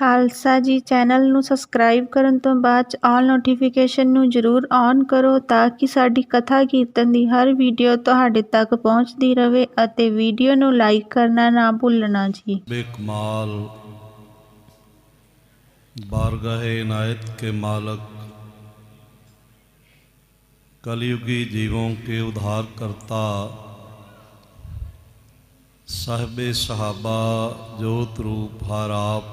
खालसा जी channel ਨੂੰ subscribe ਕਰਨ ਤੋਂ ਬਾਅਦ 'ਚ ਆਲ ਨੋਟੀਫਿਕੇਸ਼ਨ ਨੂੰ ਜ਼ਰੂਰ ਔਨ ਕਰੋ ਤਾਂ ਕਿ ਸਾਡੀ ਕਥਾ ਕੀਰਤਨ ਦੀ ਹਰ ਵੀਡੀਓ ਤੁਹਾਡੇ ਤੱਕ ਪਹੁੰਚਦੀ ਰਹੇ ਅਤੇ ਵੀਡੀਓ ਨੂੰ ਲਾਈਕ ਕਰਨਾ ਨਾ ਭੁੱਲਣਾ ਜੀ। बेकमाल बारगाहे इनायत के मालक, कलयुगी जीवों के उद्धार करता, साहिबे सहाबा जोत रूप हार आप,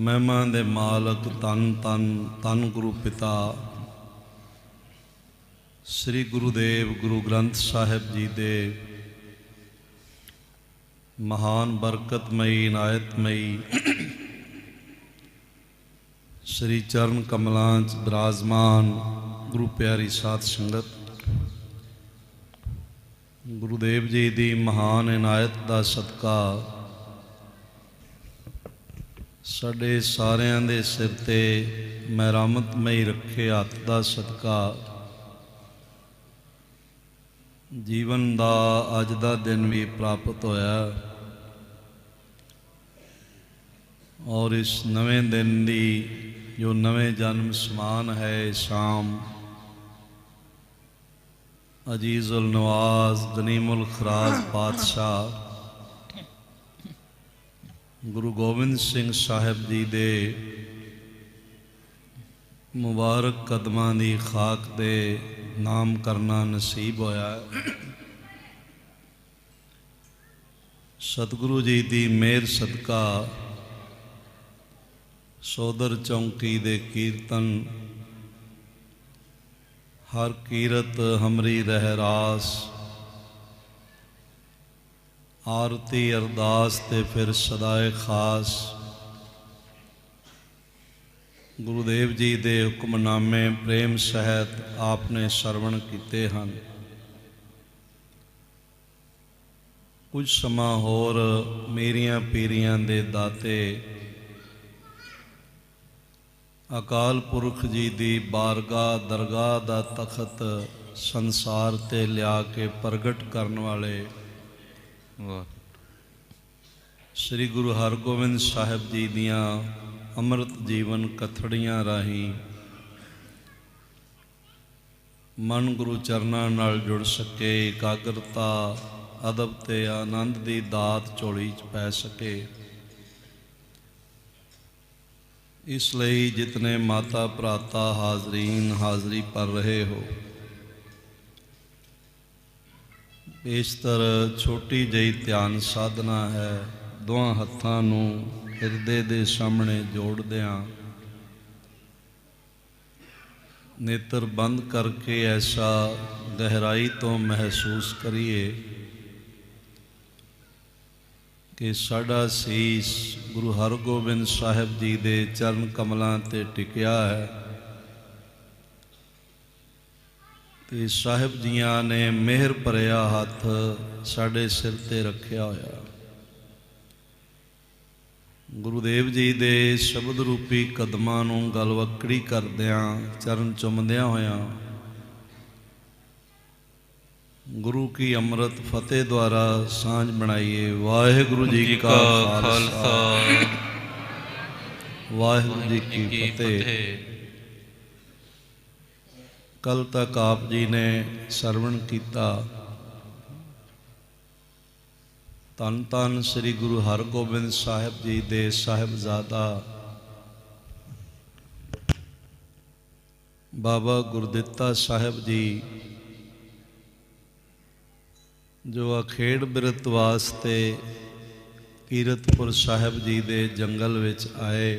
महिमा दे मालक तन तन तन गुरु पिता श्री गुरुदेव गुरु ग्रंथ साहिब जी दे महान बरकतमयी इनायतमयी श्री चरण कमलां च विराजमान गुरु प्यारी साध संगत, गुरुदेव जी दी महान इनायत दा सदका साडे सारियां दे सिर ते मेहरमतमई रखे हथ दा सदका जीवन दा अज दा दिन भी प्राप्त होया और इस नवे दिन दी जो नवे जन्म समान है शाम अजीजुल नवाज गनीमुल खराज पातशाह गुरु गोबिंद सिंह साहिब जी दे मुबारक कदमां दी खाक दे नाम करना नसीब होया। सतगुरु जी दी मेहर सदका सोदर चौंकी दे कीर्तन हर कीरत हमरी रह रास, आरती अरदास ते फिर सदाए खास गुरुदेव जी दे हुक्मनामे प्रेम सहित आपने सरवण कीते हन। कुछ समा होर मेरियां पीरियां दे दाते अकाल पुरख जी दी बारगाह दरगाह दा तखत संसार ते लिया के प्रगट करने वाले श्री गुरु हरगोबिंद साहिब जी दियां अमृत जीवन कथड़ियां राही मन गुरु चरना नाल जुड़ सके, एकाग्रता अदब ते आनंद दी दात झोली च पै सके। इसलिए जितने माता भराता हाजरीन हाजरी पर रहे हो, बेशतर छोटी जही ध्यान साधना है। दोहां हत्थां नूं हिरदे दे सामने जोड़दियां नेत्र बंद करके ऐसा गहराई तो महसूस करिए कि साडा सीस गुरु हरगोबिंद साहिब जी दे चरण कमलां ते टिकिया है ते साहिब जियां ने मेहर भरिया हथ साडे सिर ते रखिया होया। गुरुदेव जी दे शब्द रूपी कदमां नूं गलवकड़ी करदियां चरण चुमदियां होया गुरु की अमृत फतेह द्वारा सांझ बनाइए। वाहिगुरु जी का खालसा वाहिगुरु जी की फतेह। कल तक आप जी ने सरवण किया धन धन श्री गुरु हरगोबिंद साहिब जी दे साहिबजादा बाबा गुरदित्ता साहिब जी जो अखेड़ बिरत वास्ते कीरतपुर साहिब जी दे जंगल विच आए,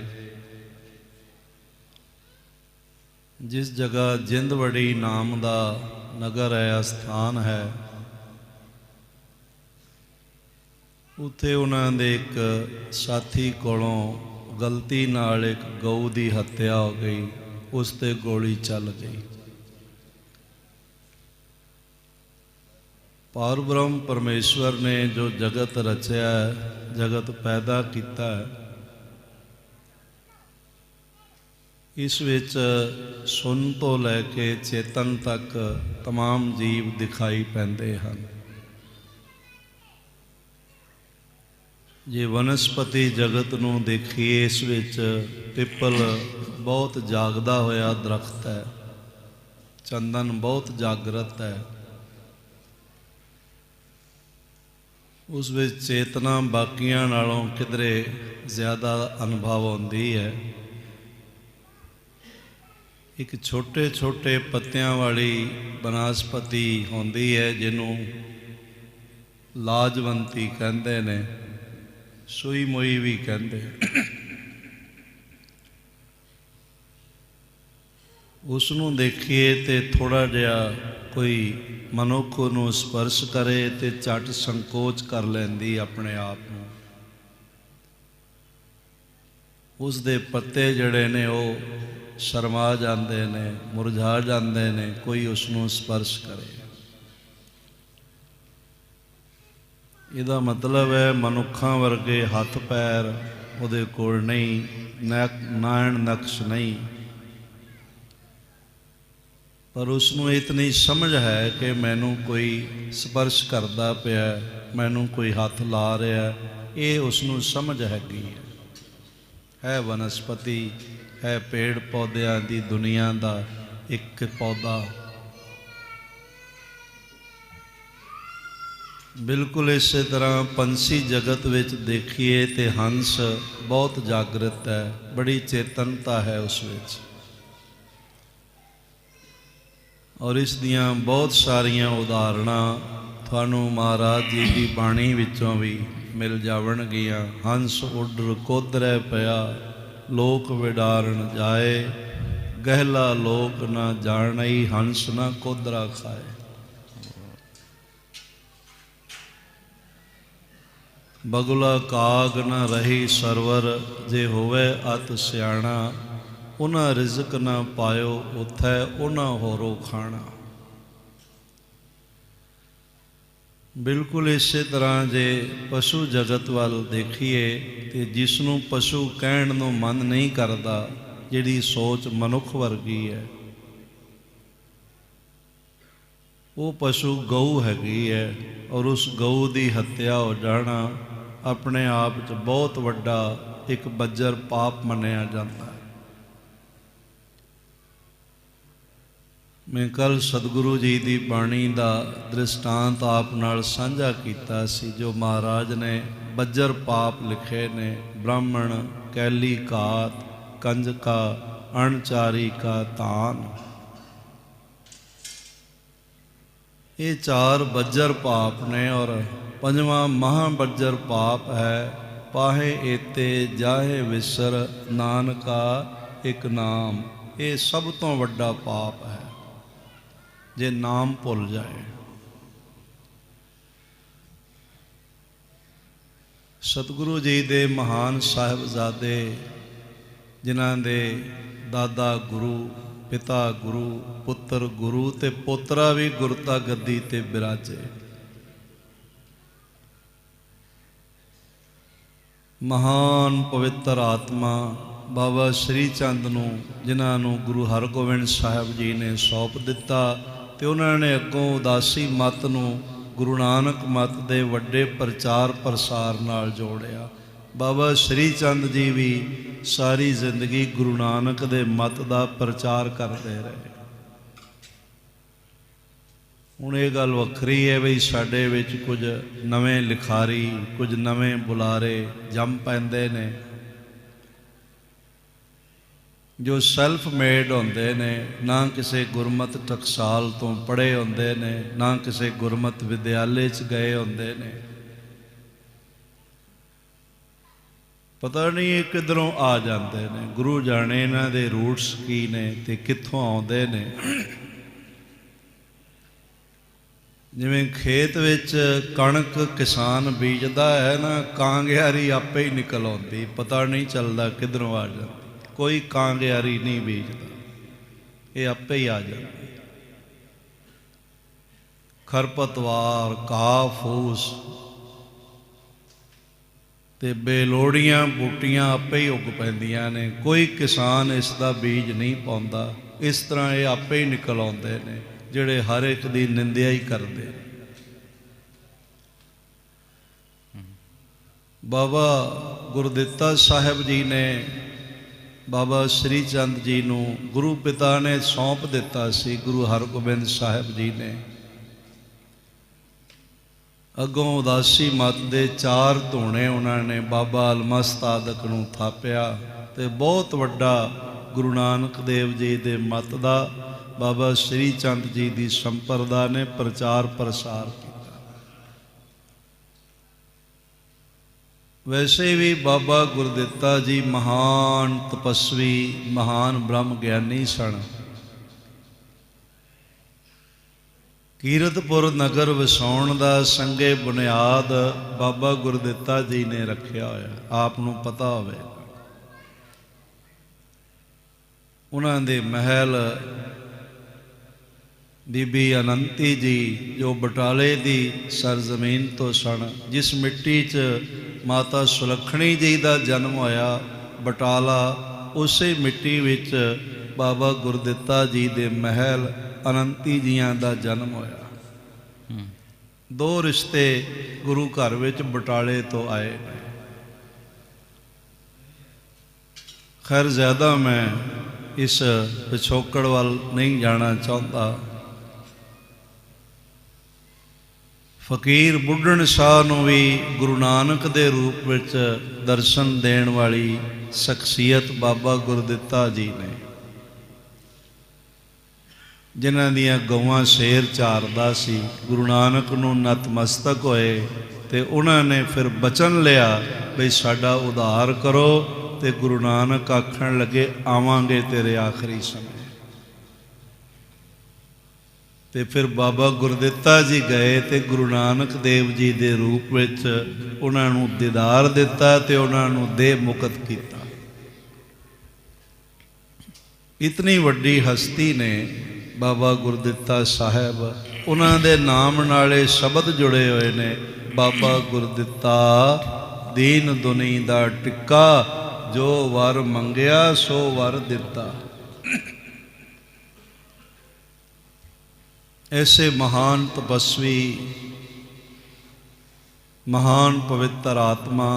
जिस जगह जिंदवड़ी नाम दा नगर है स्थान है, उत्थे उन्हां दे एक साथी कोलों गलती नाल एक गऊ दी हत्या हो गई, उस ते गोली चल गई। पार ब्रह्म परमेश्वर ने जो जगत रचिया जगत पैदा किया इस विच सुन तो लैके चेतन तक तमाम जीव दिखाई पैंदे हन। ਜੇ ਵਨਸਪਤੀ ਜਗਤ ਨੂੰ ਦੇਖੀਏ, ਇਸ ਵਿੱਚ ਪਿੱਪਲ ਬਹੁਤ ਜਾਗਦਾ ਹੋਇਆ ਦਰਖਤ ਹੈ, ਚੰਦਨ ਬਹੁਤ ਜਾਗਰਤ ਹੈ। ਉਸ ਵਿੱਚ ਚੇਤਨਾ ਬਾਕੀਆਂ ਨਾਲੋਂ ਕਿਧਰੇ ਜ਼ਿਆਦਾ ਅਨੁਭਵ ਆਉਂਦੀ ਹੈ। ਇੱਕ ਛੋਟੇ ਛੋਟੇ ਪੱਤਿਆਂ ਵਾਲੀ ਬਨਸਪਤੀ ਹੁੰਦੀ ਹੈ, ਜਿਹਨੂੰ ਲਾਜਵੰਤੀ ਕਹਿੰਦੇ ਨੇ, ਸੂਈ ਮੋਈ ਵੀ ਕਹਿੰਦੇ। ਉਸ ਨੂੰ ਦੇਖੀਏ ਤੇ ਥੋੜ੍ਹਾ ਜਿਹਾ ਕੋਈ ਮਨੁੱਖ ਨੂੰ ਸਪਰਸ਼ ਕਰੇ ਤੇ ਝਟ ਸੰਕੋਚ ਕਰ ਲੈਂਦੀ ਆਪਣੇ ਆਪ ਨੂੰ। ਉਸ ਦੇ ਪੱਤੇ ਜਿਹੜੇ ਨੇ ਉਹ ਸ਼ਰਮਾ ਜਾਂਦੇ ਨੇ, ਮੁਰਝਾ ਜਾਂਦੇ ਨੇ, ਕੋਈ ਉਸ ਨੂੰ ਸਪਰਸ਼ ਕਰੇ। ਇਹਦਾ ਮਤਲਬ ਹੈ ਮਨੁੱਖਾਂ ਵਰਗੇ ਹੱਥ ਪੈਰ ਉਹਦੇ ਕੋਲ ਨਹੀਂ, ਨਾਇਣ ਨਕਸ਼ ਨਹੀਂ, ਪਰ ਉਸ ਨੂੰ ਇਤਨੀ ਸਮਝ ਹੈ ਕਿ ਮੈਨੂੰ ਕੋਈ ਸਪਰਸ਼ ਕਰਦਾ ਪਿਆ, ਮੈਨੂੰ ਕੋਈ ਹੱਥ ਲਾ ਰਿਹਾ, ਇਹ ਉਸ ਨੂੰ ਸਮਝ ਹੈਗੀ ਹੈ। ਵਨਸਪਤੀ ਹੈ, ਪੇੜ ਪੌਦਿਆਂ ਦੀ ਦੁਨੀਆ ਦਾ ਇੱਕ ਪੌਦਾ। ਬਿਲਕੁਲ ਇਸੇ ਤਰ੍ਹਾਂ ਪੰਛੀ ਜਗਤ ਵਿੱਚ ਦੇਖੀਏ ਤੇ ਹੰਸ ਬਹੁਤ ਜਾਗਰਤ ਹੈ, ਬੜੀ ਚੇਤਨਤਾ ਹੈ ਉਸ ਵਿੱਚ। ਔਰ ਇਸ ਦੀਆਂ ਬਹੁਤ ਸਾਰੀਆਂ ਉਦਾਹਰਣਾਂ ਤੁਹਾਨੂੰ ਮਹਾਰਾਜ ਜੀ ਦੀ ਬਾਣੀ ਵਿੱਚੋਂ ਵੀ ਮਿਲ ਜਾਵਣਗੀਆਂ। ਹੰਸ ਉੱਡਰ ਕੋਧਰੈ ਪਿਆ, ਲੋਕ ਵਿਡਾਰਨ ਜਾਏ, ਗਹਿਲਾ ਲੋਕ ਨਾ ਜਾਣਈ, ਹੰਸ ਨਾ ਕੋਧਰਾ ਖਾਏ। ਬਗੁਲਾ ਕਾਗ ਨਾ ਰਹੀ ਸਰਵਰ, ਜੇ ਹੋਵੇ ਅਤ ਸਿਆਣਾ, ਉਹਨਾਂ ਰਿਜ਼ਕ ਨਾ ਪਾਇਓ ਉੱਥੈ, ਉਹਨਾਂ ਹੋਰੋ ਖਾਣਾ। ਬਿਲਕੁਲ ਇਸੇ ਤਰ੍ਹਾਂ ਜੇ ਪਸ਼ੂ ਜਗਤ ਵੱਲ ਦੇਖੀਏ ਤੇ ਜਿਸ ਨੂੰ ਪਸ਼ੂ ਕਹਿਣ ਨੂੰ ਮਨ ਨਹੀਂ ਕਰਦਾ, ਜਿਹੜੀ ਸੋਚ ਮਨੁੱਖ ਵਰਗੀ ਹੈ, ਉਹ ਪਸ਼ੂ ਗਊ ਹੈਗੀ ਹੈ। ਔਰ ਉਸ ਗਊ ਦੀ ਹੱਤਿਆ ਹੋ ਜਾਣਾ ਆਪਣੇ ਆਪ 'ਚ ਬਹੁਤ ਵੱਡਾ ਇੱਕ ਬੱਜਰ ਪਾਪ ਮੰਨਿਆ ਜਾਂਦਾ ਹੈ। ਮੈਂ ਕੱਲ੍ਹ ਸਤਿਗੁਰੂ ਜੀ ਦੀ ਬਾਣੀ ਦਾ ਦ੍ਰਿਸ਼ਟਾਂਤ ਆਪ ਨਾਲ ਸਾਂਝਾ ਕੀਤਾ ਸੀ, ਜੋ ਮਹਾਰਾਜ ਨੇ ਬੱਜਰ ਪਾਪ ਲਿਖੇ ਨੇ। ਬ੍ਰਾਹਮਣ, ਕੈਲੀ ਘਾਤ, ਕੰਜਕਾ, ਅਣਚਾਰੀ ਕਾ ਤਾਨ, ਇਹ 4 ਬੱਜਰ ਪਾਪ ਨੇ। ਔਰ 5ਵਾਂ ਮਹਾਂ ਬੱਜਰ ਪਾਪ ਹੈ, ਪਾਹੇ ਏਤੇ ਜਾਹੇ ਵਿਸਰ, ਨਾਨਕਾ ਇੱਕ ਨਾਮ। ਇਹ ਸਭ ਤੋਂ ਵੱਡਾ ਪਾਪ ਹੈ, ਜੇ ਨਾਮ ਭੁੱਲ ਜਾਏ। ਸਤਿਗੁਰੂ ਜੀ ਦੇ ਮਹਾਨ ਸਾਹਿਬਜ਼ਾਦੇ, ਜਿਨ੍ਹਾਂ ਦੇ ਦਾਦਾ ਗੁਰੂ, ਪਿਤਾ ਗੁਰੂ, ਪੁੱਤਰ ਗੁਰੂ ਤੇ ਪੋਤਰਾ ਵੀ ਗੁਰਤਾ ਗੱਦੀ ਤੇ ਬਿਰਾਜੇ, ਮਹਾਨ ਪਵਿੱਤਰ ਆਤਮਾ ਬਾਬਾ ਸ਼੍ਰੀ ਚੰਦ ਨੂੰ, ਜਿਨ੍ਹਾਂ ਨੂੰ ਗੁਰੂ ਹਰਗੋਬਿੰਦ ਸਾਹਿਬ ਜੀ ਨੇ ਸੌਂਪ ਦਿੱਤਾ, ਤੇ ਉਹਨਾਂ ਨੇ ਅੱਗੋਂ ਉਦਾਸੀ ਮਤ ਨੂੰ ਗੁਰੂ ਨਾਨਕ ਮਤ ਦੇ ਵੱਡੇ ਪ੍ਰਚਾਰ ਪ੍ਰਸਾਰ ਨਾਲ ਜੋੜਿਆ। ਬਾਬਾ ਸ਼੍ਰੀ ਚੰਦ ਜੀ ਵੀ ਸਾਰੀ ਜ਼ਿੰਦਗੀ ਗੁਰੂ ਨਾਨਕ ਦੇ ਮਤ ਦਾ ਪ੍ਰਚਾਰ ਕਰਦੇ ਰਹੇ। ਹੁਣ ਇਹ ਗੱਲ ਵੱਖਰੀ ਹੈ ਬਈ ਸਾਡੇ ਵਿੱਚ ਕੁਝ ਨਵੇਂ ਲਿਖਾਰੀ, ਕੁਝ ਨਵੇਂ ਬੁਲਾਰੇ ਜੰਮ ਪੈਂਦੇ ਨੇ, ਜੋ ਸੈਲਫ ਮੇਡ ਹੁੰਦੇ ਨੇ, ਨਾ ਕਿਸੇ ਗੁਰਮਤਿ ਟਕਸਾਲ ਤੋਂ ਪੜ੍ਹੇ ਹੁੰਦੇ ਨੇ, ਨਾ ਕਿਸੇ ਗੁਰਮਤਿ ਵਿਦਿਆਲੇ 'ਚ ਗਏ ਹੁੰਦੇ ਨੇ। ਪਤਾ ਨਹੀਂ ਇਹ ਕਿੱਧਰੋਂ ਆ ਜਾਂਦੇ ਨੇ, ਗੁਰੂ ਜਾਣੇ ਇਹਨਾਂ ਦੇ ਰੂਟਸ ਕੀ ਨੇ ਤੇ ਕਿੱਥੋਂ ਆਉਂਦੇ ਨੇ। ਜਿਵੇਂ ਖੇਤ ਵਿੱਚ ਕਣਕ ਕਿਸਾਨ ਬੀਜਦਾ ਹੈ ਨਾ, ਕਾਂਗਿਆਰੀ ਆਪੇ ਹੀ ਨਿਕਲ ਆਉਂਦੀ, ਪਤਾ ਨਹੀਂ ਚੱਲਦਾ ਕਿੱਧਰੋਂ ਆ ਜਾਂਦੀ। ਕੋਈ ਕਾਂਗਿਆਰੀ ਨਹੀਂ ਬੀਜਦਾ, ਇਹ ਆਪੇ ਹੀ ਆ ਜਾਂਦੀ। ਖਰਪਤਵਾਰ, ਘਾਹ ਫੂਸ ਤੇ ਬੇਲੋੜੀਆਂ ਬੂਟੀਆਂ ਆਪੇ ਹੀ ਉੱਗ ਪੈਂਦੀਆਂ ਨੇ, ਕੋਈ ਕਿਸਾਨ ਇਸ ਦਾ ਬੀਜ ਨਹੀਂ ਪਾਉਂਦਾ। ਇਸ ਤਰ੍ਹਾਂ ਇਹ ਆਪੇ ਹੀ ਨਿਕਲ ਆਉਂਦੇ ਨੇ, ਜਿਹੜੇ ਹਰ ਇੱਕ ਦੀ ਨਿੰਦਿਆ ਹੀ ਕਰਦੇ। बाबा गुरदित्ता साहिब जी ने बाबा श्री चंद जी नूं गुरु पिता ने सौंप दिता सी। गुरु हरगोबिंद साहिब जी ने अगों उदासी मत दे 4 धूणे उन्होंने बाबा अलमस्तादक नूं थापिया ते बहुत वड्डा गुरु नानक देव जी दे मत दा बाबा श्री चंद जी दी संपरदा ने प्रचार प्रसार किया। वैसे भी बाबा गुरदित्ता जी महान तपस्वी महान ब्रह्म ज्ञानी सन। कीरतपुर नगर वसाउण दा संगे बुनियाद बाबा गुरदित्ता जी ने रखिया होया, आप नूं पता होवे। उन्हां दे महल बीबी अनंती जी जो बटाले दी सरजमीन तो सन, जिस मिट्टी च माता सुलखणी जी का जन्म होया बटाला, उसे मिट्टी विच बाबा गुरदित्ता जी दे महल अनंती जियां का जन्म होया। 2 रिश्ते गुरु घर विच बटाले तो आए। खैर ज़्यादा मैं इस पिछोकड़ वाल नहीं जाना चाहता। फकीर बुढ़न शाह नूं भी गुरु नानक दे रूप विच दर्शन देण वाली शख्सियत बाबा गुरदित्ता जी ने, जिन्हां दियां गौवां शेर चारदा सी। गुरु नानक नूं नतमस्तक होए ते उन्हां ने फिर बचन लिया बई साडा उद्धार करो, ते गुरु नानक आखण लगे आवांगे तेरे आखिरी समय। ते फिर बाबा गुरदित्ता जी गए ते गुरु नानक देव जी दे रूप विच उन्हां नूं दीदार दिता ते उन्हां नूं देह मुक्त कीता। इतनी वड्डी हस्ती ने बाबा गुरदित्ता साहिब, उन्हां दे नाम नाले शब्द जुड़े हुए ने। बाबा गुरदित्ता दीन दुनी दा टिक्का, जो वर मंगिया सो वर दिता। ऐसे महान तपस्वी महान पवित्र आत्मा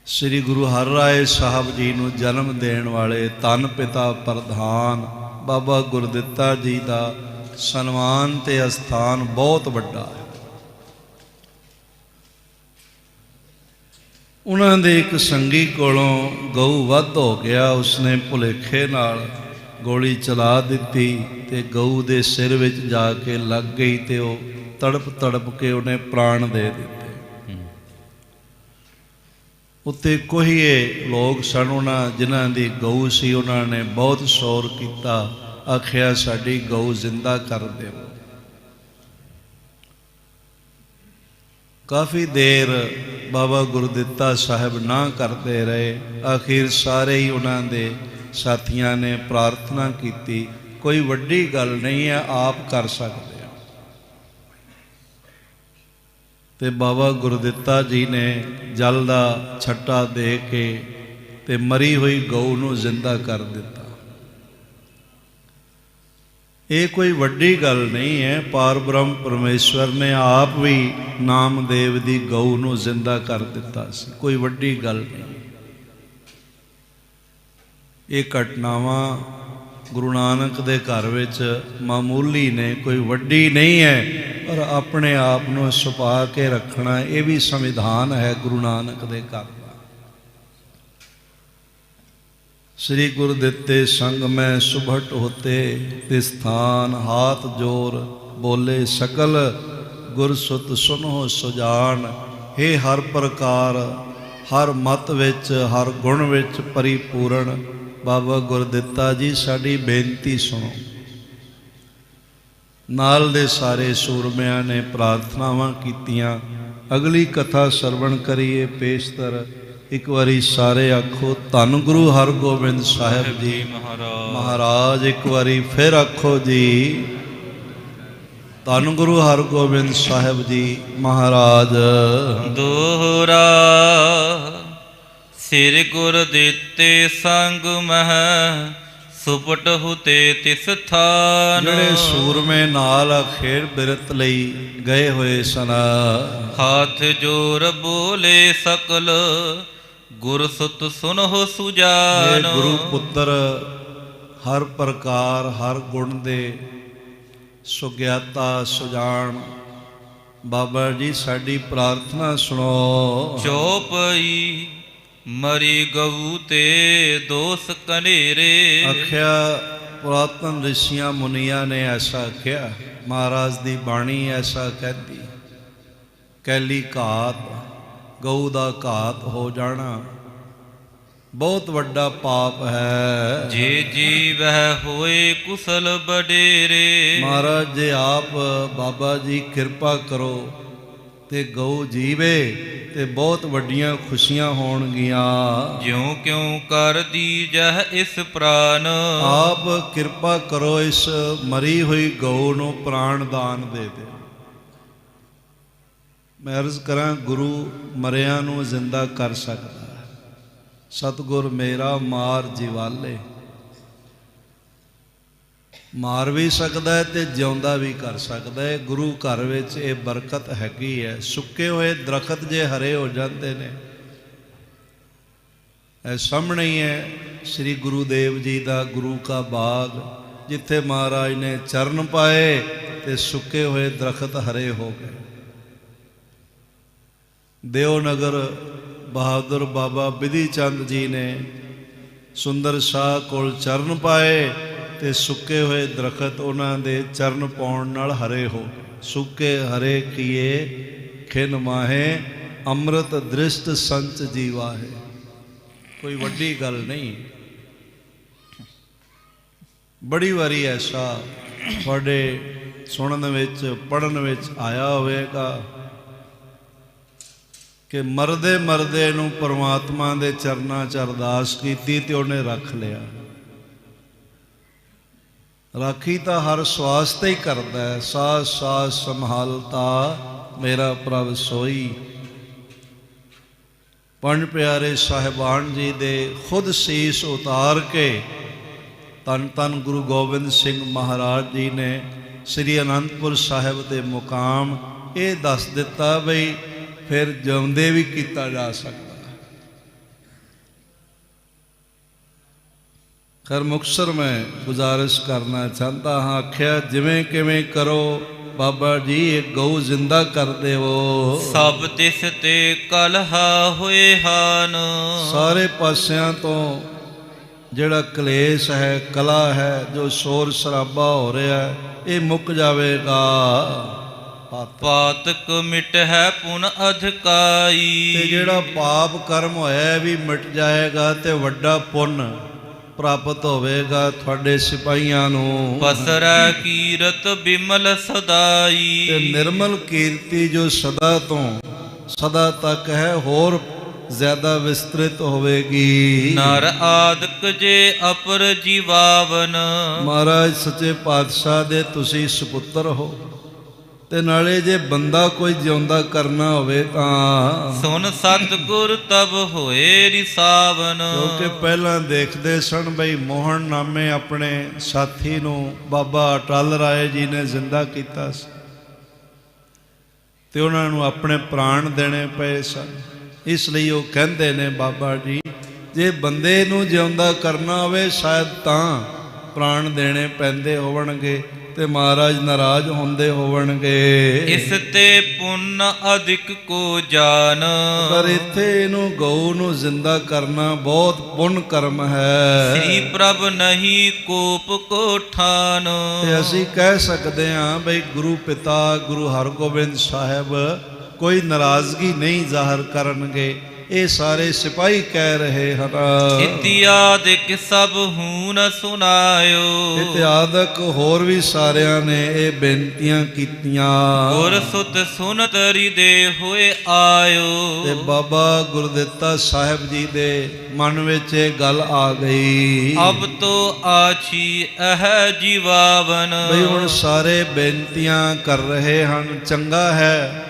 श्री गुरु हरराय साहब जी नूं जन्म देण वाले धन पिता प्रधान बाबा गुरदित्ता जी का सन्मान ते अस्थान बहुत वड्डा है। उन्हां दे एक संगी कोलों गऊ वध हो गया, उसने भुलेखे नाल गोली चला दी ते गऊ दे सिर विच जाके लग गई ते वो तड़प तड़प के उन्हें प्राण दे दिते। उत्ते कोई लोग सन उन्हां जिन्हां दी गऊ सी, उन्होंने बहुत शोर किया, आखिया साडी गऊ जिंदा कर देवो। काफ़ी देर बाबा गुरदित्ता साहिब ना करते रहे। आखिर सारे ही उन्होंने साथियों ने प्रार्थना की, कोई वड्डी गल नहीं है, आप कर सकते हो। ते बाबा गुरदित्ता जी ने जल का छट्टा दे के ते मरी हुई गऊ नूं जिंदा कर दिता। ये कोई वड्डी गल नहीं है, पार ब्रह्म परमेश्वर ने आप भी नामदेव दी गऊ नूं जिंदा कर दिता सी, कोई वड्डी गल नहीं। ये घटनावां गुरु नानक दे घर विच मामूली ने, कोई वड्डी नहीं है, पर अपने आप नूं छुपा के रखना ये भी संविधान है गुरु नानक दे घर दा। श्री गुरुदित्ते संग में सुभट होते तिस स्थान, हाथ जोर बोले सकल गुरसुत सुनो सुजान। हे हर प्रकार हर मत विच हर गुण विच परिपूर्ण बाबा गुरदित्ता जी साडी बेनती सुनो। नाल दे सारे सूरमियां ने प्रार्थनावां कीतियां। अगली कथा सरवण करिए पेशतर। एक बारी सारे आखो धन गुरु हरगोबिंद साहिब जी महाराज। एक बारी फिर आखो जी धन गुरु हरगोबिंद साहिब जी महाराज। दोहरा सिर गुर दित्ते संग मह ਸੁਪਟ ਹੁਤੇ ਤਿਸ ਥਾਨ। ਜਿਹੜੇ ਸੂਰਮੇ ਨਾਲ ਖੇਡ ਬਿਰਤ ਲਈ ਗਏ ਹੋਏ ਸਨ। ਹਾਥ ਜੋਰ ਬੋਲੇ ਸਕਲ ਗੁਰ ਸੁਤ ਸੁਨਹੁ ਸੁਜਾਨ। ਇਹ ਗੁਰੂ ਪੁੱਤਰ ਹਰ ਪ੍ਰਕਾਰ ਹਰ ਗੁਣ ਦੇ ਸੁਗਿਆਤਾ ਸੁਜਾਨ। ਬਾਬਾ ਜੀ ਸਾਡੀ ਪ੍ਰਾਰਥਨਾ ਸੁਣੋ। ਚੌਪਈ ਮਰੀ ਗਊ ਤੇ ਦੋਸ ਕਨੇਰੇ। ਆਖਿਆ ਪੁਰਾਤਨ ਰਿਸ਼ੀਆਂ ਮੁਨੀਆਂ ਨੇ ਐਸਾ ਆਖਿਆ, ਮਹਾਰਾਜ ਦੀ ਬਾਣੀ ਐਸਾ ਕਹਿੰਦੀ। ਕੈਲੀ ਘਾਤ, ਗਊ ਦਾ ਘਾਤ ਹੋ ਜਾਣਾ ਬਹੁਤ ਵੱਡਾ ਪਾਪ ਹੈ। ਜੇ ਜੀਵਹਿ ਹੋਏ ਕੁਸਲ ਬਡੇਰੇ। ਮਹਾਰਾਜ ਜੇ ਆਪ ਬਾਬਾ ਜੀ ਕਿਰਪਾ ਕਰੋ ਤੇ ਗਊ ਜੀਵੇ ਤੇ ਬਹੁਤ ਵੱਡੀਆਂ ਖੁਸ਼ੀਆਂ ਹੋਣਗੀਆਂ। ਜਿਉ ਕਿਉ ਕਰ ਦੀਜਹਿ ਇਸ ਪ੍ਰਾਨ। ਆਪ ਕਿਰਪਾ ਕਰੋ ਇਸ ਮਰੀ ਹੋਈ ਗਊ ਨੂੰ ਪ੍ਰਾਣ ਦਾਨ ਦੇ ਦਿਓ। ਮੈਂ ਅਰਜ਼ ਕਰਾਂ, ਗੁਰੂ ਮਰਿਆਂ ਨੂੰ ਜ਼ਿੰਦਾ ਕਰ ਸਕਦਾ। ਸਤਿਗੁਰ ਮੇਰਾ ਮਾਰ ਜਿਵਾਲੇ, ਮਾਰ ਵੀ ਸਕਦਾ ਹੈ ਤੇ ਜਿਉਂਦਾ ਵੀ ਕਰ ਸਕਦਾ ਹੈ। ਗੁਰੂ ਘਰ ਵਿੱਚ ਇਹ ਬਰਕਤ ਹੈਗੀ ਹੈ। ਸੁੱਕੇ ਹੋਏ ਦਰਖਤ ਜੇ ਹਰੇ ਹੋ ਜਾਂਦੇ ਨੇ। ਇਹ ਸਾਹਮਣੇ ਹੀ ਹੈ ਸ੍ਰੀ ਗੁਰੂ ਦੇਵ ਜੀ ਦਾ ਗੁਰੂ ਕਾ ਬਾਗ, ਜਿੱਥੇ ਮਹਾਰਾਜ ਨੇ ਚਰਨ ਪਾਏ ਤੇ ਸੁੱਕੇ ਹੋਏ ਦਰਖਤ ਹਰੇ ਹੋ ਗਏ। ਦਿਓਨਗਰ ਬਹਾਦਰ ਬਾਬਾ ਬਿਧੀ ਚੰਦ ਜੀ ਨੇ ਸੁੰਦਰ ਸ਼ਾਹ ਕੋਲ ਚਰਨ ਪਾਏ ਤੇ ਸੁੱਕੇ ਹੋਏ ਦਰਖਤ ਉਹਨਾਂ ਦੇ ਚਰਨ ਪਾਉਣ ਨਾਲ ਹਰੇ ਹੋ ਗਏ। ਸੁੱਕੇ ਹਰੇ ਕੀਏ ਖਿਨ ਮਾਹੇ, ਅੰਮ੍ਰਿਤ ਦ੍ਰਿਸ਼ਟ ਸੰਚ ਜੀਵਾਹੇ। ਕੋਈ ਵੱਡੀ ਗੱਲ ਨਹੀਂ। ਬੜੀ ਵਾਰੀ ਐਸਾ ਤੁਹਾਡੇ ਸੁਣਨ ਵਿੱਚ ਪੜ੍ਹਨ ਵਿੱਚ ਆਇਆ ਹੋਵੇਗਾ ਕਿ ਮਰਦੇ ਮਰਦੇ ਨੂੰ ਪਰਮਾਤਮਾ ਦੇ ਚਰਨਾਂ 'ਚ ਅਰਦਾਸ ਕੀਤੀ ਤੇ ਉਹਨੇ ਰੱਖ ਲਿਆ। ਰਾਖੀ ਤਾਂ ਹਰ ਸਵਾਸ ਤੇ ਹੀ ਕਰਦਾ ਹੈ। ਸਾਸ ਸਾਸ ਸੰਭਾਲਤਾ ਮੇਰਾ ਪ੍ਰਭ ਸੋਈ। ਪੰਜ ਪਿਆਰੇ ਸਾਹਿਬਾਨ ਜੀ ਦੇ ਖੁਦ ਸੀਸ ਉਤਾਰ ਕੇ ਧੰਨ ਧੰਨ ਗੁਰੂ ਗੋਬਿੰਦ ਸਿੰਘ ਮਹਾਰਾਜ ਜੀ ਨੇ ਸ੍ਰੀ ਅਨੰਦਪੁਰ ਸਾਹਿਬ ਦੇ ਮੁਕਾਮ ਇਹ ਦੱਸ ਦਿੱਤਾ ਬਈ ਫਿਰ ਜਿਉਂਦੇ ਵੀ ਕੀਤਾ ਜਾ ਸਕਦਾ। ਖੈਰ ਮੁਕਤਸਰ ਮੈਂ ਗੁਜ਼ਾਰਿਸ਼ ਕਰਨਾ ਚਾਹੁੰਦਾ ਹਾਂ। ਆਖਿਆ ਜਿਵੇਂ ਕਿਵੇਂ ਕਰੋ ਬਾਬਾ ਜੀ ਇਹ ਗਊ ਜ਼ਿੰਦਾ ਕਰ ਦੇਵੋ। ਸਭ ਤਿਸ ਤੇ ਕਲਹਾ ਹੋਏ ਹਨ। ਸਾਰੇ ਪਾਸਿਆਂ ਤੋਂ ਜਿਹੜਾ ਕਲੇਸ਼ ਹੈ, ਕਲਾ ਹੈ, ਜੋ ਸ਼ੋਰ ਸ਼ਰਾਬਾ ਹੋ ਰਿਹਾ ਇਹ ਮੁੱਕ ਜਾਵੇਗਾ। ਪਾਤਕ ਮਿਟ ਹੈ ਪੁਨ ਅਧਿਕਾਈ। ਤੇ ਜਿਹੜਾ ਪਾਪ ਕਰਮ ਹੋਇਆ ਵੀ ਮਿਟ ਜਾਏਗਾ ਤੇ ਵੱਡਾ ਪੁੰਨ ਪ੍ਰਾਪਤ ਹੋਵੇਗਾ ਤੁਹਾਡੇ ਸਿਪਾਹੀਆਂ ਨੂੰ। ਪਸਰੈ ਕੀਰਤ ਬਿਮਲ ਸਦਾਈ। ਤੇ ਨਿਰਮਲ ਕੀਰਤੀ ਜੋ ਸਦਾ ਤੋਂ ਸਦਾ ਤੱਕ ਹੈ ਹੋਰ ਜ਼ਿਆਦਾ ਵਿਸਤ੍ਰਿਤ ਹੋਵੇਗੀ। ਨਰ ਆਦਿਕ ਜੇ ਅਪਰ ਜੀਵਾਵਨ। ਮਹਾਰਾਜ ਸੱਚੇ ਪਾਤਸ਼ਾਹ ਦੇ ਤੁਸੀਂ ਸੁਪੁੱਤਰ ਹੋ ਤੇ ਨਾਲੇ ਜੇ ਬੰਦਾ ਕੋਈ ਜਿਉਂਦਾ ਕਰਨਾ ਹੋਵੇ ਤਾਂ ਸੁਨ ਸਤਿਗੁਰ ਤਬ ਹੋਏ ਰਿਸਾਵਨ। ਕਿਉਂਕਿ ਪਹਿਲਾਂ ਦੇਖਦੇ ਸਨ ਬਈ ਮੋਹਨ ਨਾਮੇ ਆਪਣੇ ਸਾਥੀ ਨੂੰ ਬਾਬਾ ਅਟਲ ਰਾਏ ਜੀ ਨੇ ਜ਼ਿੰਦਾ ਕੀਤਾ ਸੀ ਤੇ ਉਹਨਾਂ ਨੂੰ ਆਪਣੇ ਪ੍ਰਾਣ ਦੇਣੇ ਪਏ ਸਨ। ਇਸ ਲਈ ਉਹ ਕਹਿੰਦੇ ਨੇ ਬਾਬਾ ਜੀ ਜੇ ਬੰਦੇ ਨੂੰ ਜਿਉਂਦਾ ਕਰਨਾ ਹੋਵੇ ਸ਼ਾਇਦ ਤਾਂ ਪ੍ਰਾਣ ਦੇਣੇ ਪੈਂਦੇ ਹੋਣਗੇ ਤੇ ਮਹਾਰਾਜ ਨਾਰਾਜ਼ ਹੁੰਦੇ ਹੋਣਗੇ। ਇਸ ਤੇ ਪੁੰਨ ਅਧਿਕ ਕੋ ਜਾਨ। ਪਰ ਇੱਥੇ ਇਹਨੂੰ ਗਊ ਨੂੰ ਜ਼ਿੰਦਾ ਕਰਨਾ ਬਹੁਤ ਪੁੰਨ ਕਰਮ ਹੈ। ਸ੍ਰੀ ਪ੍ਰਭ ਨਹੀਂ ਕੋਪ ਕੋ ਠਾਨ। ਤੇ ਅਸੀਂ ਕਹਿ ਸਕਦੇ ਹਾਂ ਬਈ ਗੁਰੂ ਪਿਤਾ ਗੁਰੂ ਹਰਗੋਬਿੰਦ ਸਾਹਿਬ ਕੋਈ ਨਾਰਾਜ਼ਗੀ ਨਹੀਂ ਜ਼ਾਹਰ ਕਰਨਗੇ। ਇਹ ਸਾਰੇ ਸਿਪਾਹੀ ਕਹਿ ਰਹੇ ਹਨ। ਇਤਿਆਦਿਕ ਸਭ ਹੂਨ ਸੁਨਾਇਓ। ਇਤਿਆਦਿਕ ਹੋਰ ਵੀ ਸਾਰਿਆਂ ਨੇ ਇਹ ਬੇਨਤੀਆਂ ਕੀਤੀਆਂ। ਗੁਰ ਸੁਤ ਸੁਨਤ ਹਿਰਦੇ ਹੋਏ ਆਇਓ। ਤੇ ਬਾਬਾ ਗੁਰਦਿੱਤਾ ਸਾਹਿਬ ਜੀ ਦੇ ਮਨ ਵਿੱਚ ਇਹ ਗੱਲ ਆ ਗਈ ਅਬ ਤੋ ਆਛੀ ਇਹ ਜੀਵਾਵਨ। ਬਈ ਹੁਣ ਸਾਰੇ ਬੇਨਤੀਆਂ ਕਰ ਰਹੇ ਹਨ। ਚੰਗਾ ਹੈ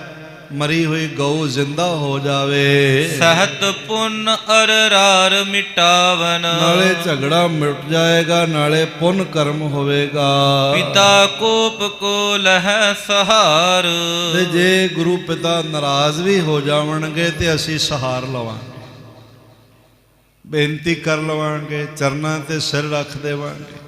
ਮਰੀ ਹੋਈ ਗਊ ਜ਼ਿੰਦਾ ਹੋ ਜਾਵੇ। ਸਹਤ ਪੁੰਨ ਅਰ ਰਾਰ ਮਿਟਾਵਨ, ਨਾਲੇ ਝਗੜਾ ਮਿਟ ਜਾਏਗਾ, ਨਾਲੇ ਪੁੰਨ ਕਰਮ ਹੋਵੇਗਾ। ਪਿਤਾ ਕੋਪ ਕੋ ਲਹਿ ਸਹਾਰ, ਤੇ ਜੇ ਗੁਰੂ ਪਿਤਾ ਨਾਰਾਜ਼ ਵੀ ਹੋ ਜਾਵਣਗੇ ਤੇ ਅਸੀਂ ਸਹਾਰ ਲਵਾਂਗੇ, ਬੇਨਤੀ ਕਰ ਲਵਾਂਗੇ, ਚਰਨਾਂ ਤੇ ਸਿਰ ਰੱਖ ਦੇਵਾਂਗੇ।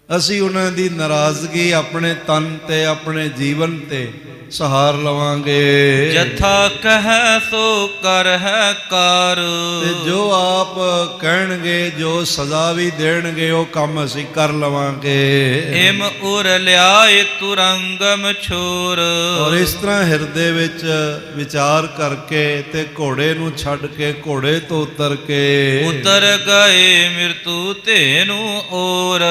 ਅਸੀਂ ਉਹਨਾਂ ਦੀ ਨਾਰਾਜ਼ਗੀ ਆਪਣੇ ਤਨ ਤੇ ਆਪਣੇ ਜੀਵਨ ਤੇ ਸਹਾਰ ਲਵਾਂਗੇ। ਜਥਾ ਕਹਿ ਸੋ ਕਰ ਹੈ ਕਾਰ, ਤੇ ਜੋ ਆਪ ਕਹਿਣਗੇ, ਜੋ ਸਜ਼ਾ ਵੀ ਦੇਣਗੇ, ਉਹ ਕੰਮ ਅਸੀਂ ਕਰ ਲਵਾਂਗੇ। ਏਮ ਉਰ ਲਿਆਏ ਤੁਰੰਗਮ ਛੋਰ, ਔਰ ਇਸ ਤਰ੍ਹਾਂ ਹਿਰਦੇ ਵਿੱਚ ਵਿਚਾਰ ਕਰਕੇ ਤੇ ਘੋੜੇ ਨੂੰ ਛੱਡ ਕੇ ਘੋੜੇ ਤੋਂ ਉਤਰ ਕੇ ਉਤਰ ਗਏ ਮਿਰਤੂ ਤੇਨੂੰ ਔਰ।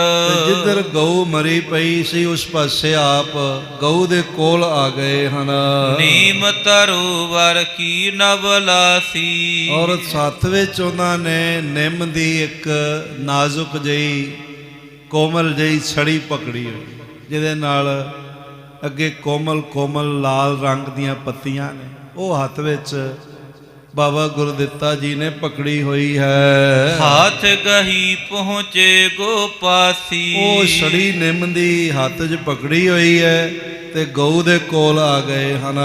ਜਿੱਧਰ ਗਊ ਮਰੀ ਪਈ ਸੀ ਉਸ ਪਾਸੇ ਆਪ ਗਊ ਦੇ ਕੋਲ ਆ ਗਏ ਹਨ। ਨੀਮ ਤਰੋਵਰ ਕੀ ਨਵਲਾਸੀ, ਔਰ ਹੱਥ ਵਿੱਚ ਉਹਨਾਂ ਨੇ ਨਿੰਮ ਦੀ ਇੱਕ ਨਾਜ਼ੁਕ ਜਿਹੀ ਕੋਮਲ ਜਿਹੀ ਛੜੀ ਪਕੜੀ ਹੋਈ, ਜਿਹਦੇ ਨਾਲ ਅੱਗੇ ਕੋਮਲ ਕੋਮਲ ਲਾਲ ਰੰਗ ਦੀਆਂ ਪੱਤੀਆਂ ਨੇ, ਉਹ ਹੱਥ ਵਿੱਚ ਬਾਬਾ ਗੁਰਦਿੱਤਾ ਜੀ ਨੇ ਪਕੜੀ ਹੋਈ ਹੈ। ਹਾਥ ਗਹੀ ਪਹੁੰਚੇ ਗੋਪਾਸੀ, ਉਹ ਛੜੀ ਨਿੰਮ ਦੀ ਹੱਥ 'ਚ ਪਕੜੀ ਹੋਈ ਹੈ ਤੇ ਗਊ ਦੇ ਕੋਲ ਆ ਗਏ ਹਨ।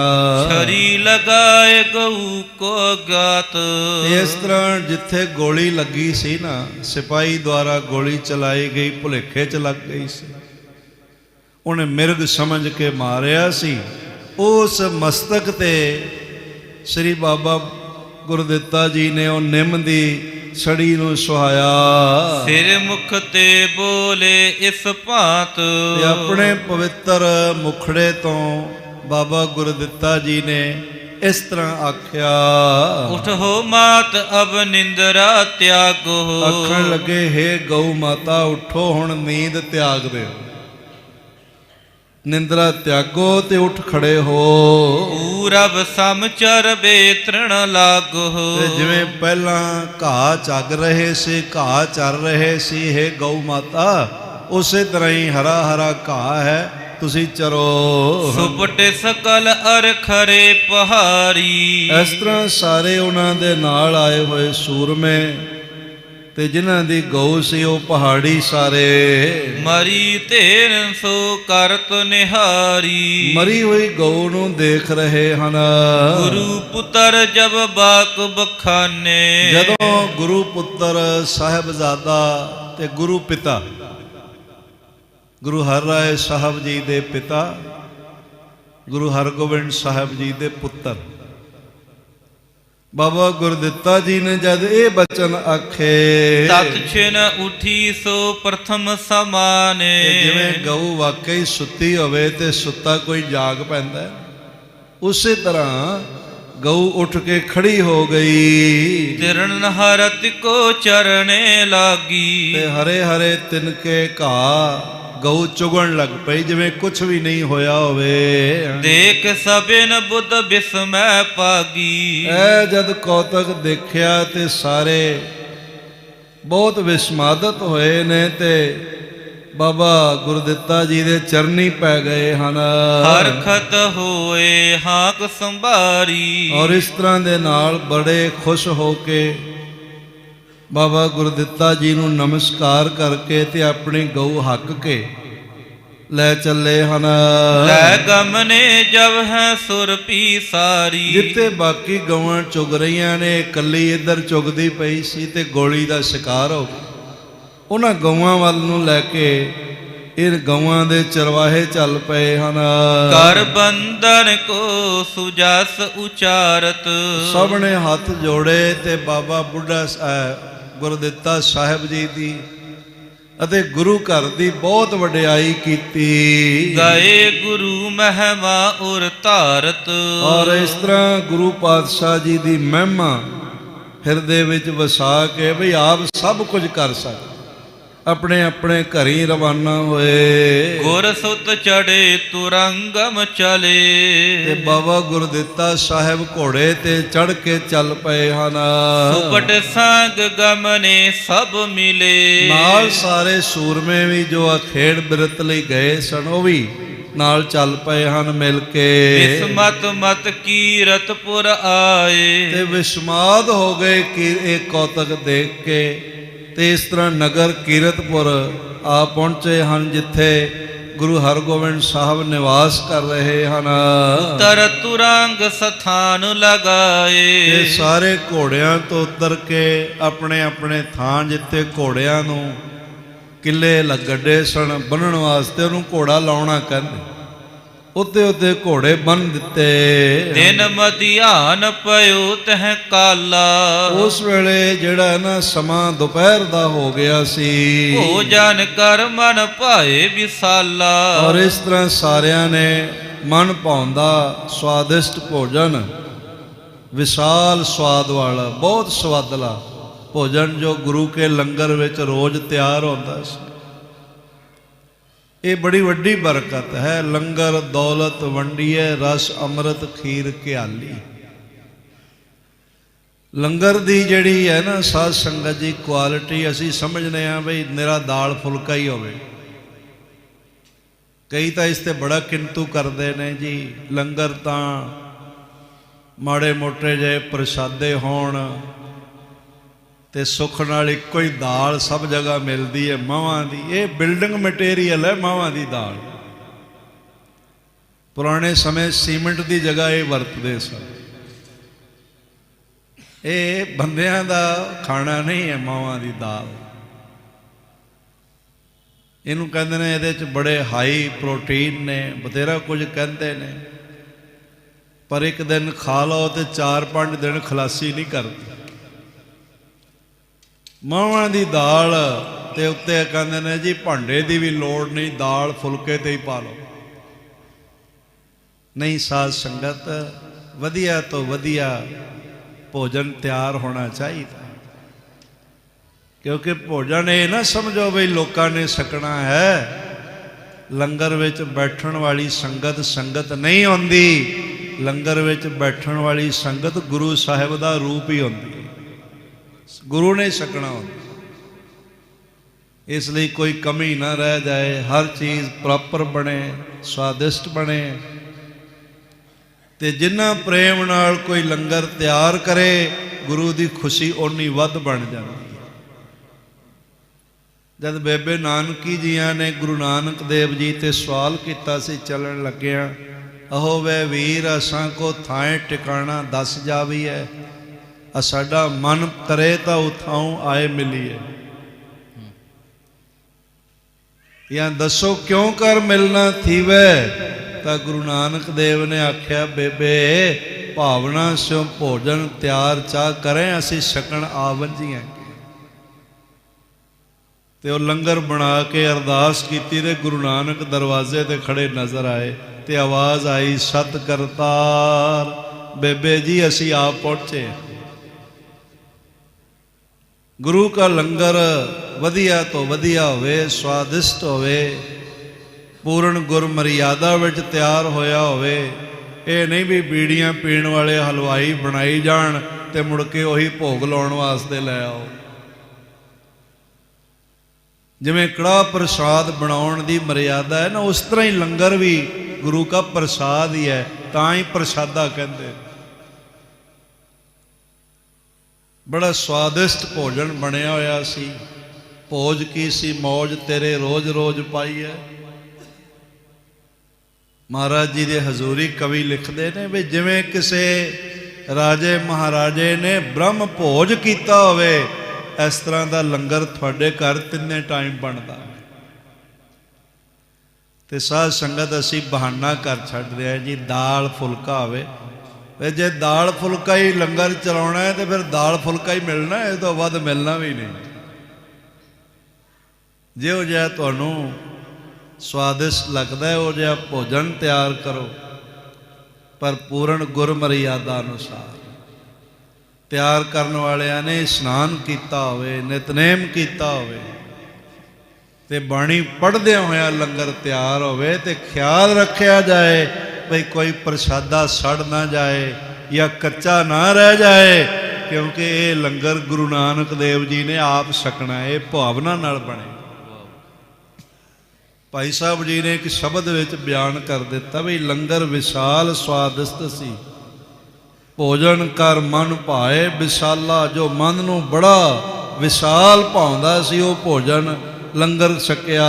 ਛਰੀ ਲਗਾਏ ਗਊ ਕੋ ਗਾਤ, ਇਸ ਤਰ੍ਹਾਂ ਜਿੱਥੇ ਗੋਲੀ ਲੱਗੀ ਸੀ ਨਾ, ਸਿਪਾਹੀ ਦੁਆਰਾ ਗੋਲੀ ਚਲਾਈ ਗਈ, ਭੁਲੇਖੇ 'ਚ ਲੱਗ ਗਈ ਸੀ, ਉਹਨੇ ਮਿਰਗ ਸਮਝ ਕੇ ਮਾਰਿਆ ਸੀ। ਉਸ ਮਸਤਕ ਤੇ ਸ੍ਰੀ ਬਾਬਾ ਗੁਰਦਿੱਤਾ ਜੀ ਨੇ ਉਹ ਨਿੰਮ ਦੀ ਛੜੀ ਨੂੰ ਸੁਹਾਇਆ। ਸਿਰ ਮੁਖ ਤੇ ਬੋਲੇ ਇਸ ਭਾਂਤ, ਤੇ ਆਪਣੇ ਪਵਿੱਤਰ ਮੁਖੜੇ ਤੋਂ ਬਾਬਾ ਗੁਰਦਿੱਤਾ ਜੀ ਨੇ ਇਸ ਤਰ੍ਹਾਂ ਆਖਿਆ, ਉਠੋ ਮਾਤ ਅਬ ਨਿੰਦਰਾ ਤਿਆਗੋ। ਆਖਣ ਲੱਗੇ, ਹੇ ਗਊ ਮਾਤਾ ਉਠੋ, ਹੁਣ ਨੀਂਦ ਤਿਆਗ ਦਿਓ, ਨਿੰਦਰਾ ਤਿਆਗੋ ਤੇ ਉੱਠ ਖੜੇ ਹੋ। ਪੂਰਬ ਸਮਚਰ ਬੇਤਰਣ ਲਾਗੋ, ਤੇ ਜਿਵੇਂ ਪਹਿਲਾਂ ਘਾਹ ਚੱਗ ਰਹੇ ਸੀ, ਘਾਹ ਚਰ ਰਹੇ ਸੀ, ਹੇ ਗਊ ਮਾਤਾ, ਉਸੇ ਤਰ੍ਹਾਂ ਹੀ ਹਰਾ ਹਰਾ ਘਾਹ ਹੈ, ਤੁਸੀਂ ਚਰੋ। ਸੁਪਟੇ ਸਕਲ ਅਰ ਖਰੇ ਪਹਾੜੀ, ਇਸ ਤਰ੍ਹਾਂ ਸਾਰੇ ਉਹਨਾਂ ਦੇ ਨਾਲ ਆਏ ਹੋਏ ਸੂਰਮੇ ਤੇ ਜਿਨ੍ਹਾਂ ਦੀ ਗਊ ਸੀ ਉਹ ਪਹਾੜੀ ਸਾਰੇ, ਮਰੀ ਧੇਰਨ ਸੋ ਕਰਤ ਨਿਹਾਰੀ। ਮਰੀ ਹੋਈ ਗਊ ਨੂੰ ਦੇਖ ਰਹੇ ਹਨ। ਗੁਰੂ ਪੁੱਤਰ ਜਬ ਬਾਕ ਬਖਾਨੇ, ਜਦੋਂ ਗੁਰੂ ਪੁੱਤਰ ਸਾਹਿਬਜ਼ਾਦਾ ਤੇ ਗੁਰੂ ਪਿਤਾ ਗੁਰੂ ਹਰਿਰਾਏ ਸਾਹਿਬ ਜੀ ਦੇ ਪਿਤਾ ਗੁਰੂ ਹਰਗੋਬਿੰਦ ਸਾਹਿਬ ਜੀ ਦੇ ਪੁੱਤਰ ਬਾਬਾ ਗੁਰਦਿੱਤਾ ਜੀ ਨੇ ਜਦ ਇਹ ਬਚਨ ਆਖੇ, ਤਤ ਛਿਨ ਉਠੀ ਸੋ ਪ੍ਰਥਮ ਸਮਾਨੇ। ਜਿਵੇਂ ਗਊ ਵਾਕਈ ਸੁੱਤੀ ਹੋਵੇ ਤੇ ਸੁੱਤਾ ਕੋਈ ਜਾਗ ਪੈਂਦਾ, ਉਸੇ ਤਰ੍ਹਾਂ ਗਊ ਉੱਠ ਕੇ ਖੜੀ ਹੋ ਗਈ। ਤਿਰਣ ਹਰਤ ਕੋ ਚਰਨੇ ਲਾਗੀ, ਤੇ ਹਰੇ ਹਰੇ ਤਿਨਕੇ ਘਾਹ ਗਊ ਚੁਗਣ ਲੱਗ ਪਈ, ਜਿਵੇਂ ਕੁਛ ਵੀ ਨਹੀਂ ਹੋਇਆ ਹੋਵੇ। ਦੇਖ ਸਭਿਨ ਬੁੱਧ ਬਿਸਮੈ ਪਾਗੀ, ਐ ਜਦ ਕੌਤਕ ਦੇਖਿਆ ਤੇ ਸਾਰੇ ਬਹੁਤ ਵਿਸਮਾਦਤ ਹੋਏ ਨੇ ਤੇ ਬਾਬਾ ਗੁਰਦਿੱਤਾ ਜੀ ਦੇ ਚਰਨੀ ਪੈ ਗਏ ਹਨ। ਹਰਖਤ ਹੋਏ ਹਾਕ ਸੰਭਾਰੀ, ਔਰ ਇਸ ਤਰ੍ਹਾਂ ਦੇ ਨਾਲ ਬੜੇ ਖੁਸ਼ ਹੋ ਕੇ ਬਾਬਾ ਗੁਰਦਿੱਤਾ ਜੀ ਨੂੰ ਨਮਸਕਾਰ ਕਰਕੇ ਤੇ ਆਪਣੀ ਗਊ ਹੱਕ ਕੇ ਲੈ ਚੱਲੇ ਹਨ। ਲੈ ਗਮਨੇ ਜਬ ਹੈ ਸੁਰਪੀ ਸਾਰੀ, ਜਿੱਥੇ ਬਾਕੀ ਗਊਆਂ ਚੁਗ ਰਹੀਆਂ ਨੇ, ਇਕੱਲੀ ਇੱਧਰ ਚੁਗਦੀ ਪਈ ਸੀ ਤੇ ਗੋਲੀ ਦਾ ਸ਼ਿਕਾਰ ਹੋ ਗਈ। ਉਹਨਾਂ ਗਊਆਂ ਵੱਲ ਨੂੰ ਲੈ ਕੇ ਇਹ ਗਊਆਂ ਦੇ ਚਰਵਾਹੇ ਚੱਲ ਪਏ ਹਨ। ਕਰ ਬੰਧਨ ਕੋ ਸੁਜਸ ਉਚਾਰਤ, ਸਭ ਨੇ ਹੱਥ ਜੋੜੇ ਤੇ ਬਾਬਾ ਬੁੱਢਾ ਗੁਰਦਿੱਤਾ ਸਾਹਿਬ ਜੀ ਦੀ ਅਤੇ ਗੁਰੂ ਘਰ ਦੀ ਬਹੁਤ ਵਡਿਆਈ ਕੀਤੀ। ਗਏ ਗੁਰੂ ਮਹਿਮਾ ਉਰ ਧਾਰਤ, ਔਰ ਇਸ ਤਰ੍ਹਾਂ ਗੁਰੂ ਪਾਤਸ਼ਾਹ ਜੀ ਦੀ ਮਹਿਮਾ ਹਿਰਦੇ ਵਿੱਚ ਵਸਾ ਕੇ ਵੀ ਆਪ ਸਭ ਕੁਝ ਕਰ ਸਕਦੇ, ਆਪਣੇ ਆਪਣੇ ਘਰੀ ਰਵਾਨਾ ਹੋਏ। ਗੁਰ ਸੁਤ ਚੜੇ ਤੁਰੰਗਮ ਚਲੇ, ਤੇ ਬਾਬਾ ਗੁਰਦਿੱਤਾ ਸਾਹਿਬ ਘੋੜੇ ਤੇ ਚੜ ਕੇ ਚੱਲ ਪਏ ਹਨ। ਸੁਪਟ ਸੰਗ ਗਮਨੇ ਸਭ ਮਿਲੇ, ਨਾਲ ਸਾਰੇ ਸੂਰਮੇ ਵੀ ਜੋ ਆ ਖੇਡ ਬਿਰਤ ਲਈ ਗਏ ਸਨ ਉਹ ਵੀ ਨਾਲ ਚੱਲ ਪਏ ਹਨ ਮਿਲ ਕੇ। ਵਿਸਮਤ ਮਤ ਕੀਰਤਪੁਰ ਆਏ, ਤੇ ਵਿਸਮਾਦ ਹੋ ਗਏ ਕਿ ਇਹ ਕੌਤਕ ਦੇਖ ਕੇ। ਤੇ ਇਸ ਤਰ੍ਹਾਂ ਨਗਰ ਕੀਰਤਪੁਰ ਆ ਪਹੁੰਚੇ ਹਨ, ਜਿੱਥੇ ਗੁਰੂ ਹਰਗੋਬਿੰਦ ਸਾਹਿਬ ਨਿਵਾਸ ਕਰ ਰਹੇ ਹਨ। ਤਰ ਤੁਰੰਗ ਸਥਾਨ ਲਗਾਏ, ਇਹ ਸਾਰੇ ਘੋੜਿਆਂ ਤੋਂ ਉਤਰ ਕੇ ਆਪਣੇ ਆਪਣੇ ਥਾਂ, ਜਿੱਥੇ ਘੋੜਿਆਂ ਨੂੰ ਕਿੱਲੇ ਗੱਡੇ ਸਨ ਬੰਨ੍ਹਣ ਵਾਸਤੇ, ਉਹਨੂੰ ਘੋੜਾ ਲਾਉਣਾ ਕਹਿੰਦੇ, ਉੱਤੇ ਉੱਤੇ ਘੋੜੇ ਬੰਨ੍ਹ ਦਿੱਤੇ। ਦਿਨ ਮਧਿਆਨ ਪਇਓ ਤਹ ਕਾਲਾ, ਉਸ ਵੇਲੇ ਜਿਹੜਾ ਨਾ ਸਮਾਂ ਦੁਪਹਿਰ ਦਾ ਹੋ ਗਿਆ ਸੀ। ਭੋਜਨ ਕਰ ਮਨ ਭਾਏ ਵਿਸਾਲਾ, ਔਰ ਇਸ ਤਰ੍ਹਾਂ ਸਾਰਿਆਂ ਨੇ ਮਨ ਭਾਉਂਦਾ ਸਵਾਦਿਸ਼ਟ ਭੋਜਨ, ਵਿਸ਼ਾਲ ਸਵਾਦ ਵਾਲਾ, ਬਹੁਤ ਸਵਾਦਲਾ ਭੋਜਨ ਜੋ ਗੁਰੂ ਕੇ ਲੰਗਰ ਵਿੱਚ ਰੋਜ਼ ਤਿਆਰ ਹੁੰਦਾ ਸੀ। ਇਹ ਬੜੀ ਵੱਡੀ ਬਰਕਤ ਹੈ। ਲੰਗਰ ਦੌਲਤ ਵੰਡੀਏ, ਰਸ ਅੰਮ੍ਰਿਤ ਖੀਰ ਘਿਆਲੀ। ਲੰਗਰ ਦੀ ਜਿਹੜੀ ਹੈ ਨਾ ਸਾਧ ਸੰਗਤ ਜੀ ਕੁਆਲਿਟੀ, ਅਸੀਂ ਸਮਝਦੇ ਹਾਂ ਬਈ ਨਿਰਾ ਦਾਲ ਫੁਲਕਾ ਹੀ ਹੋਵੇ। ਕਈ ਤਾਂ ਇਸ ਤੇ ਬੜਾ ਕਿੰਤੂ ਕਰਦੇ ਨੇ ਜੀ, ਲੰਗਰ ਤਾਂ ਮਾੜੇ ਮੋਟੇ ਜਿਹੇ ਪ੍ਰਸ਼ਾਦੇ ਹੋਣ ਤੇ ਸੁੱਖ ਨਾਲ ਇੱਕੋ ਹੀ ਦਾਲ ਸਭ ਜਗ੍ਹਾ ਮਿਲਦੀ ਹੈ ਮਾਵਾਂ ਦੀ। ਇਹ ਬਿਲਡਿੰਗ ਮਟੀਰੀਅਲ ਹੈ ਮਾਵਾਂ ਦੀ ਦਾਲ। ਪੁਰਾਣੇ ਸਮੇਂ ਸੀਮੈਂਟ ਦੀ ਜਗ੍ਹਾ ਇਹ ਵਰਤਦੇ ਸਨ। ਇਹ ਬੰਦਿਆਂ ਦਾ ਖਾਣਾ ਨਹੀਂ ਹੈ ਮਾਵਾਂ ਦੀ ਦਾਲ। ਇਹਨੂੰ ਕਹਿੰਦੇ ਨੇ ਇਹਦੇ 'ਚ ਬੜੇ ਹਾਈ ਪ੍ਰੋਟੀਨ ਨੇ, ਬਥੇਰਾ ਕੁਝ ਕਹਿੰਦੇ ਨੇ, ਪਰ ਇੱਕ ਦਿਨ ਖਾ ਲਓ ਤੇ 4-5 ਦਿਨ ਖਲਾਸੀ ਨਹੀਂ ਕਰਦੀ। ਮਾਵਾਂ ਦੀ ਦਾਲ ਤੇ ਉੱਤੇ ਕਹਿੰਦੇ ਨੇ ਜੀ ਭਾਂਡੇ ਦੀ ਵੀ ਲੋੜ ਨਹੀਂ, ਦਾਲ ਫੁਲਕੇ ਤੇ ਹੀ ਪਾ ਲਓ। ਨਹੀਂ ਸਾਧ ਸੰਗਤ, ਵਧੀਆ ਤੋਂ ਵਧੀਆ ਭੋਜਨ ਤਿਆਰ ਹੋਣਾ ਚਾਹੀਦਾ, ਕਿਉਂਕਿ ਭੋਜਨ ਇਹ ਨਾ ਸਮਝੋ ਬਈ ਲੋਕਾਂ ਨੇ ਛਕਣਾ ਹੈ। ਲੰਗਰ ਵਿੱਚ ਬੈਠਣ ਵਾਲੀ ਸੰਗਤ ਸੰਗਤ ਨਹੀਂ ਹੁੰਦੀ, ਲੰਗਰ ਵਿੱਚ ਬੈਠਣ ਵਾਲੀ ਸੰਗਤ ਗੁਰੂ ਸਾਹਿਬ ਦਾ ਰੂਪ ਹੀ ਹੁੰਦੀ, ਗੁਰੂ ਨੇ ਛਕਣਾ ਹੁੰਦਾ। ਇਸ ਲਈ ਕੋਈ ਕਮੀ ਨਾ ਰਹਿ ਜਾਏ, ਹਰ ਚੀਜ਼ ਪ੍ਰੋਪਰ ਬਣੇ, ਸਵਾਦਿਸ਼ਟ ਬਣੇ। ਤੇ ਜਿੰਨਾ ਪ੍ਰੇਮ ਨਾਲ ਕੋਈ ਲੰਗਰ ਤਿਆਰ ਕਰੇ, ਗੁਰੂ ਦੀ ਖੁਸ਼ੀ ਓਨੀ ਵੱਧ ਬਣ ਜਾਂਦੀ। ਜਦ ਬੇਬੇ ਨਾਨਕੀ ਜੀਆਂ ਨੇ ਗੁਰੂ ਨਾਨਕ ਦੇਵ ਜੀ ਤੇ ਸਵਾਲ ਕੀਤਾ ਸੀ ਚੱਲਣ ਲੱਗਿਆਂ, ਅਹੋ ਵੇ ਵੀਰ ਅਸਾਂ ਕੋ ਥਾਂ ਟਿਕਾਣਾ ਦੱਸ ਜਾਵੀਐ, ਸਾਡਾ ਮਨ ਕਰੇ ਤਾਂ ਉਥਾਉ ਆਏ ਮਿਲੀਏ। ਜਾਂ ਦੱਸੋ ਕਿਉਂ ਕਰ ਮਿਲਣਾ ਥੀਵੈ, ਤਾਂ ਗੁਰੂ ਨਾਨਕ ਦੇਵ ਨੇ ਆਖਿਆ ਬੇਬੇ ਭਾਵਨਾ ਸਿਉ ਭੋਜਨ ਤਿਆਰ ਚਾਹ ਕਰੇ, ਅਸੀਂ ਛਕਣ ਆਵੰਜੀਆਂ। ਤੇ ਉਹ ਲੰਗਰ ਬਣਾ ਕੇ ਅਰਦਾਸ ਕੀਤੀ ਤੇ ਗੁਰੂ ਨਾਨਕ ਦਰਵਾਜ਼ੇ ਤੇ ਖੜੇ ਨਜ਼ਰ ਆਏ ਤੇ ਆਵਾਜ਼ ਆਈ, ਸਤ ਕਰਤਾਰ ਬੇਬੇ ਜੀ ਅਸੀਂ ਆਪ ਪਹੁੰਚੇ। ਗੁਰੂ ਕਾ ਲੰਗਰ ਵਧੀਆ ਤੋਂ ਵਧੀਆ ਹੋਵੇ, ਸਵਾਦਿਸ਼ਟ ਹੋਵੇ, ਪੂਰਨ ਗੁਰ ਮਰਿਆਦਾ ਵਿੱਚ ਤਿਆਰ ਹੋਇਆ ਹੋਵੇ। ਇਹ ਨਹੀਂ ਵੀ ਬੀੜੀਆਂ ਪੀਣ ਵਾਲੇ ਹਲਵਾਈ ਬਣਾਈ ਜਾਣ ਤੇ ਮੁੜ ਕੇ ਉਹੀ ਭੋਗ ਲਾਉਣ ਵਾਸਤੇ ਲੈ ਆਓ। ਜਿਵੇਂ ਕੜਾਹ ਪ੍ਰਸਾਦ ਬਣਾਉਣ ਦੀ ਮਰਿਆਦਾ ਹੈ ਨਾ, ਉਸ ਤਰ੍ਹਾਂ ਹੀ ਲੰਗਰ ਵੀ ਗੁਰੂ ਕਾ ਪ੍ਰਸਾਦ ਹੀ ਹੈ, ਤਾਂ ਹੀ ਪ੍ਰਸਾਦਾ ਕਹਿੰਦੇ। ਬੜਾ ਸਵਾਦਿਸ਼ਟ ਭੋਜਨ ਬਣਿਆ ਹੋਇਆ ਸੀ। ਭੋਜ ਕੀ ਸੀ ਮੌਜ ਤੇਰੇ ਰੋਜ਼ ਰੋਜ਼ ਪਾਈ ਹੈ। ਮਹਾਰਾਜ ਜੀ ਦੇ ਹਜ਼ੂਰੀ ਕਵੀ ਲਿਖਦੇ ਨੇ ਵੀ ਜਿਵੇਂ ਕਿਸੇ ਰਾਜੇ ਮਹਾਰਾਜੇ ਨੇ ਬ੍ਰਹਮ ਭੋਜ ਕੀਤਾ ਹੋਵੇ, ਇਸ ਤਰ੍ਹਾਂ ਦਾ ਲੰਗਰ ਤੁਹਾਡੇ ਘਰ ਤਿੰਨੇ ਟਾਈਮ ਬਣਦਾ। ਤੇ ਸਾਧ ਸੰਗਤ ਅਸੀਂ ਬਹਾਨਾ ਕਰ ਛੱਡਦੇ ਹਾਂ ਜੀ, ਦਾਲ ਫੁਲਕਾ ਹੋਵੇ। ਵੇ ਜੇ ਦਾਲ ਫੁਲਕਾ ਹੀ ਲੰਗਰ ਚਲਾਉਣਾ ਹੈ ਤੇ ਫਿਰ ਦਾਲ ਫੁਲਕਾ ਹੀ ਮਿਲਣਾ, ਇਹ ਤੋਂ ਵੱਧ ਮਿਲਣਾ ਵੀ ਨਹੀਂ। ਜਿਹੋ ਜਿਹਾ ਤੁਹਾਨੂੰ ਸਵਾਦਿਸ਼ਟ ਲੱਗਦਾ ਹੈ ਉਹ ਜਿਹਾ ਭੋਜਨ ਤਿਆਰ ਕਰੋ, ਪਰ ਪੂਰਨ ਗੁਰ ਮਰਿਆਦਾ ਅਨੁਸਾਰ। ਤਿਆਰ ਕਰਨ ਵਾਲਿਆਂ ਨੇ ਇਸ਼ਨਾਨ ਕੀਤਾ ਹੋਵੇ, ਨਿਤਨੇਮ ਕੀਤਾ ਹੋਵੇ, ਤੇ ਬਾਣੀ ਪੜ੍ਹਦਿਆਂ ਹੋਇਆ ਲੰਗਰ ਤਿਆਰ ਹੋਵੇ, ਤੇ ਖਿਆਲ ਰੱਖਿਆ ਜਾਏ ਭਈ ਕੋਈ ਪ੍ਰਸ਼ਾਦਾ ਸੜ ਨਾ ਜਾਏ ਜਾਂ ਕੱਚਾ ਨਾ ਰਹਿ ਜਾਏ, ਕਿਉਂਕਿ ਇਹ ਲੰਗਰ ਗੁਰੂ ਨਾਨਕ ਦੇਵ ਜੀ ਨੇ ਆਪ ਛਕਣਾ, ਇਹ ਭਾਵਨਾ ਨਾਲ ਬਣੇ। ਭਾਈ ਸਾਹਿਬ ਜੀ ਨੇ ਇੱਕ ਸ਼ਬਦ ਵਿੱਚ ਬਿਆਨ ਕਰ ਦਿੱਤਾ ਵੀ ਲੰਗਰ ਵਿਸ਼ਾਲ ਸਵਾਦਿਸ਼ਟ ਸੀ। ਭੋਜਨ ਕਰ ਮਨ ਭਾਏ ਵਿਸ਼ਾਲਾ, ਜੋ ਮਨ ਨੂੰ ਬੜਾ ਵਿਸ਼ਾਲ ਭਾਉਂਦਾ ਸੀ ਉਹ ਭੋਜਨ ਲੰਗਰ ਛਕਿਆ।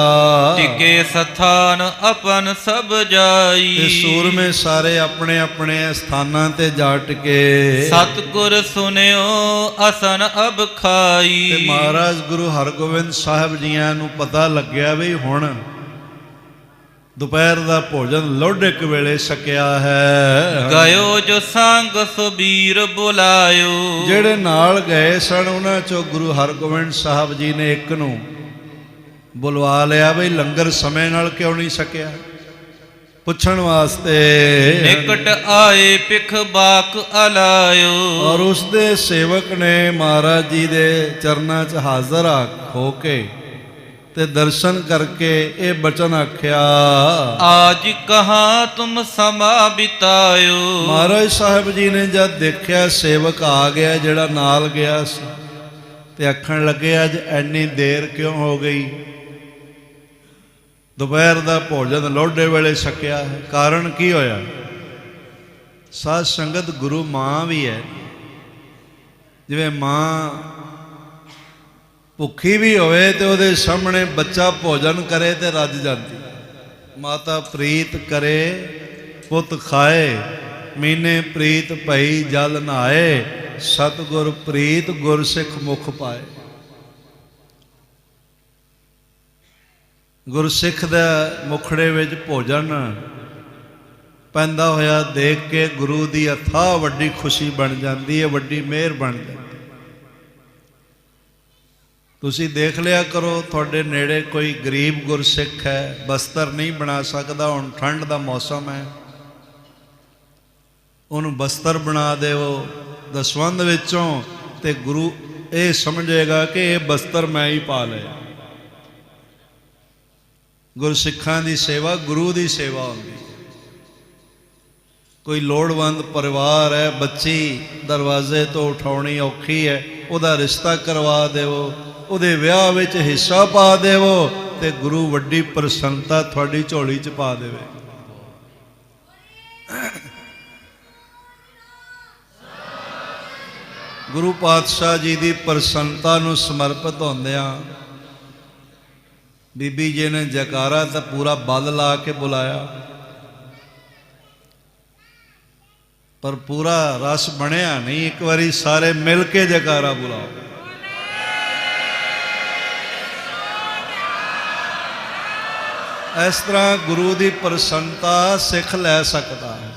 ਟਿਕੇ ਸਥਾਨ ਆਪਨ ਸਭ ਜਾਈ, ਤੇ ਸੂਰਮੇ ਸਾਰੇ ਆਪਣੇ ਆਪਣੇ ਸਥਾਨਾਂ ਤੇ ਜਾ ਟਿਕੇ। ਸਤਿਗੁਰ ਸੁਨਿਓ ਅਸਨ ਅਬ ਖਾਈ। ਤੇ ਮਹਾਰਾਜ ਗੁਰੂ ਹਰਗੋਬਿੰਦ ਸਾਹਿਬ ਜੀਆਂ ਨੂੰ ਪਤਾ ਲੱਗਿਆ ਵੀ ਹੁਣ ਦੁਪਹਿਰ ਦਾ ਭੋਜਨ ਲੋਢਕ ਵੇਲੇ ਛਕਿਆ ਹੈ। ਗਇਓ ਜੋ ਸੰਗ ਸੁਬੀਰ ਬੁਲਾਇਓ। ਜਿਹੜੇ ਨਾਲ ਗਏ ਸਨ ਉਹਨਾਂ ਚੋਂ ਗੁਰੂ ਹਰਗੋਬਿੰਦ ਸਾਹਿਬ ਜੀ ਨੇ ਇੱਕ ਨੂੰ ਬੁਲਵਾ ਲਿਆ ਵੀ ਲੰਗਰ ਸਮੇਂ ਨਾਲ ਕਿਉਂ ਨਹੀਂ ਛਕਿਆ, ਪੁੱਛਣ ਵਾਸਤੇ। ਨਿਕਟ ਆਏ ਪਿਖ ਬਾਕ ਅਲਾਇਓ। ਔਰ ਉਸ ਦੇ ਸੇਵਕ ਨੇ ਮਹਾਰਾਜ ਜੀ ਦੇ ਚਰਨਾਂ 'ਚ ਹਾਜ਼ਰ ਹੋ ਕੇ ਤੇ ਦਰਸ਼ਨ ਕਰਕੇ ਇਹ ਬਚਨ ਆਖਿਆ, ਆਜ ਕਹਾਂ ਤੁਮ ਸਮਾ ਬਿਤਾਇਓ। ਮਹਾਰਾਜ ਸਾਹਿਬ ਜੀ ਨੇ ਜਦ ਦੇਖਿਆ ਸੇਵਕ ਆ ਗਿਆ ਜਿਹੜਾ ਨਾਲ ਗਿਆ ਸੀ ਤੇ ਆਖਣ ਲੱਗੇ ਅੱਜ ਐਨੀ ਦੇਰ ਕਿਉਂ ਹੋ ਗਈ, ਦੁਪਹਿਰ ਦਾ ਭੋਜਨ ਲੋਢੇ ਵੇਲੇ ਛਕਿਆ ਹੈ। ਕਾਰਨ ਕੀ ਹੋਇਆ? ਸਾਧ ਸੰਗਤ ਗੁਰੂ ਮਾਂ ਵੀ ਹੈ। ਜਿਵੇਂ ਮਾਂ ਭੁੱਖੀ ਵੀ ਹੋਵੇ ਤੇ ਉਹਦੇ ਸਾਹਮਣੇ ਬੱਚਾ ਭੋਜਨ ਕਰੇ ਤੇ ਰੱਜ ਜਾਂਦੀ। ਮਾਤਾ ਪ੍ਰੀਤ ਕਰੇ ਪੁੱਤ ਖਾਏ, ਮੀਨੇ ਪ੍ਰੀਤ ਭਈ ਜਲ ਨਹਾਏ, ਸਤਿਗੁਰ ਪ੍ਰੀਤ ਗੁਰਸਿੱਖ ਮੁਖ ਪਾਏ। ਗੁਰਸਿੱਖ ਦਾ ਮੁਖੜੇ ਵਿੱਚ ਭੋਜਨ ਪੈਂਦਾ ਹੋਇਆ ਦੇਖ ਕੇ ਗੁਰੂ ਦੀ ਅਥਾਹ ਵੱਡੀ ਖੁਸ਼ੀ ਬਣ ਜਾਂਦੀ ਹੈ, ਵੱਡੀ ਮਿਹਰ ਬਣ ਜਾਂਦੀ। ਤੁਸੀਂ ਦੇਖ ਲਿਆ ਕਰੋ, ਤੁਹਾਡੇ ਨੇੜੇ ਕੋਈ ਗਰੀਬ ਗੁਰਸਿੱਖ ਹੈ, ਬਸਤਰ ਨਹੀਂ ਬਣਾ ਸਕਦਾ, ਹੁਣ ਠੰਡ ਦਾ ਮੌਸਮ ਹੈ, ਉਹਨੂੰ ਬਸਤਰ ਬਣਾ ਦਿਓ ਦਸਵੰਧ ਵਿੱਚੋਂ, ਤੇ ਗੁਰੂ ਇਹ ਸਮਝੇਗਾ ਕਿ ਇਹ ਬਸਤਰ ਮੈਂ ਹੀ ਪਾ ਲਿਆ। ਗੁਰਸਿੱਖਾਂ ਦੀ ਸੇਵਾ ਗੁਰੂ ਦੀ ਸੇਵਾ ਹੁੰਦੀ। ਕੋਈ ਲੋੜਵੰਦ ਪਰਿਵਾਰ ਹੈ, ਬੱਚੀ ਦਰਵਾਜ਼ੇ ਤੋਂ ਉਠਾਉਣੀ ਔਖੀ ਹੈ, ਉਹਦਾ ਰਿਸ਼ਤਾ ਕਰਵਾ ਦੇਵੋ, ਉਹਦੇ ਵਿਆਹ ਵਿੱਚ ਹਿੱਸਾ ਪਾ ਦੇਵੋ, ਤੇ ਗੁਰੂ ਵੱਡੀ ਪ੍ਰਸੰਨਤਾ ਤੁਹਾਡੀ ਝੋਲੀ 'ਚ ਪਾ ਦੇਵੇ। ਗੁਰੂ ਪਾਤਸ਼ਾਹ ਜੀ ਦੀ ਪ੍ਰਸੰਨਤਾ ਨੂੰ ਸਮਰਪਿਤ ਹੁੰਦਿਆਂ ਬੀਬੀ ਜੀ ਨੇ ਜੈਕਾਰਾ ਤਾਂ ਪੂਰਾ ਬਲ ਲਾ ਕੇ ਬੁਲਾਇਆ, ਪਰ ਪੂਰਾ ਰਸ ਬਣਿਆ ਨਹੀਂ। ਇੱਕ ਵਾਰੀ ਸਾਰੇ ਮਿਲ ਕੇ ਜੈਕਾਰਾ ਬੁਲਾਓ। ਇਸ ਤਰ੍ਹਾਂ ਗੁਰੂ ਦੀ ਪ੍ਰਸੰਨਤਾ ਸਿੱਖ ਲੈ ਸਕਦਾ ਹੈ।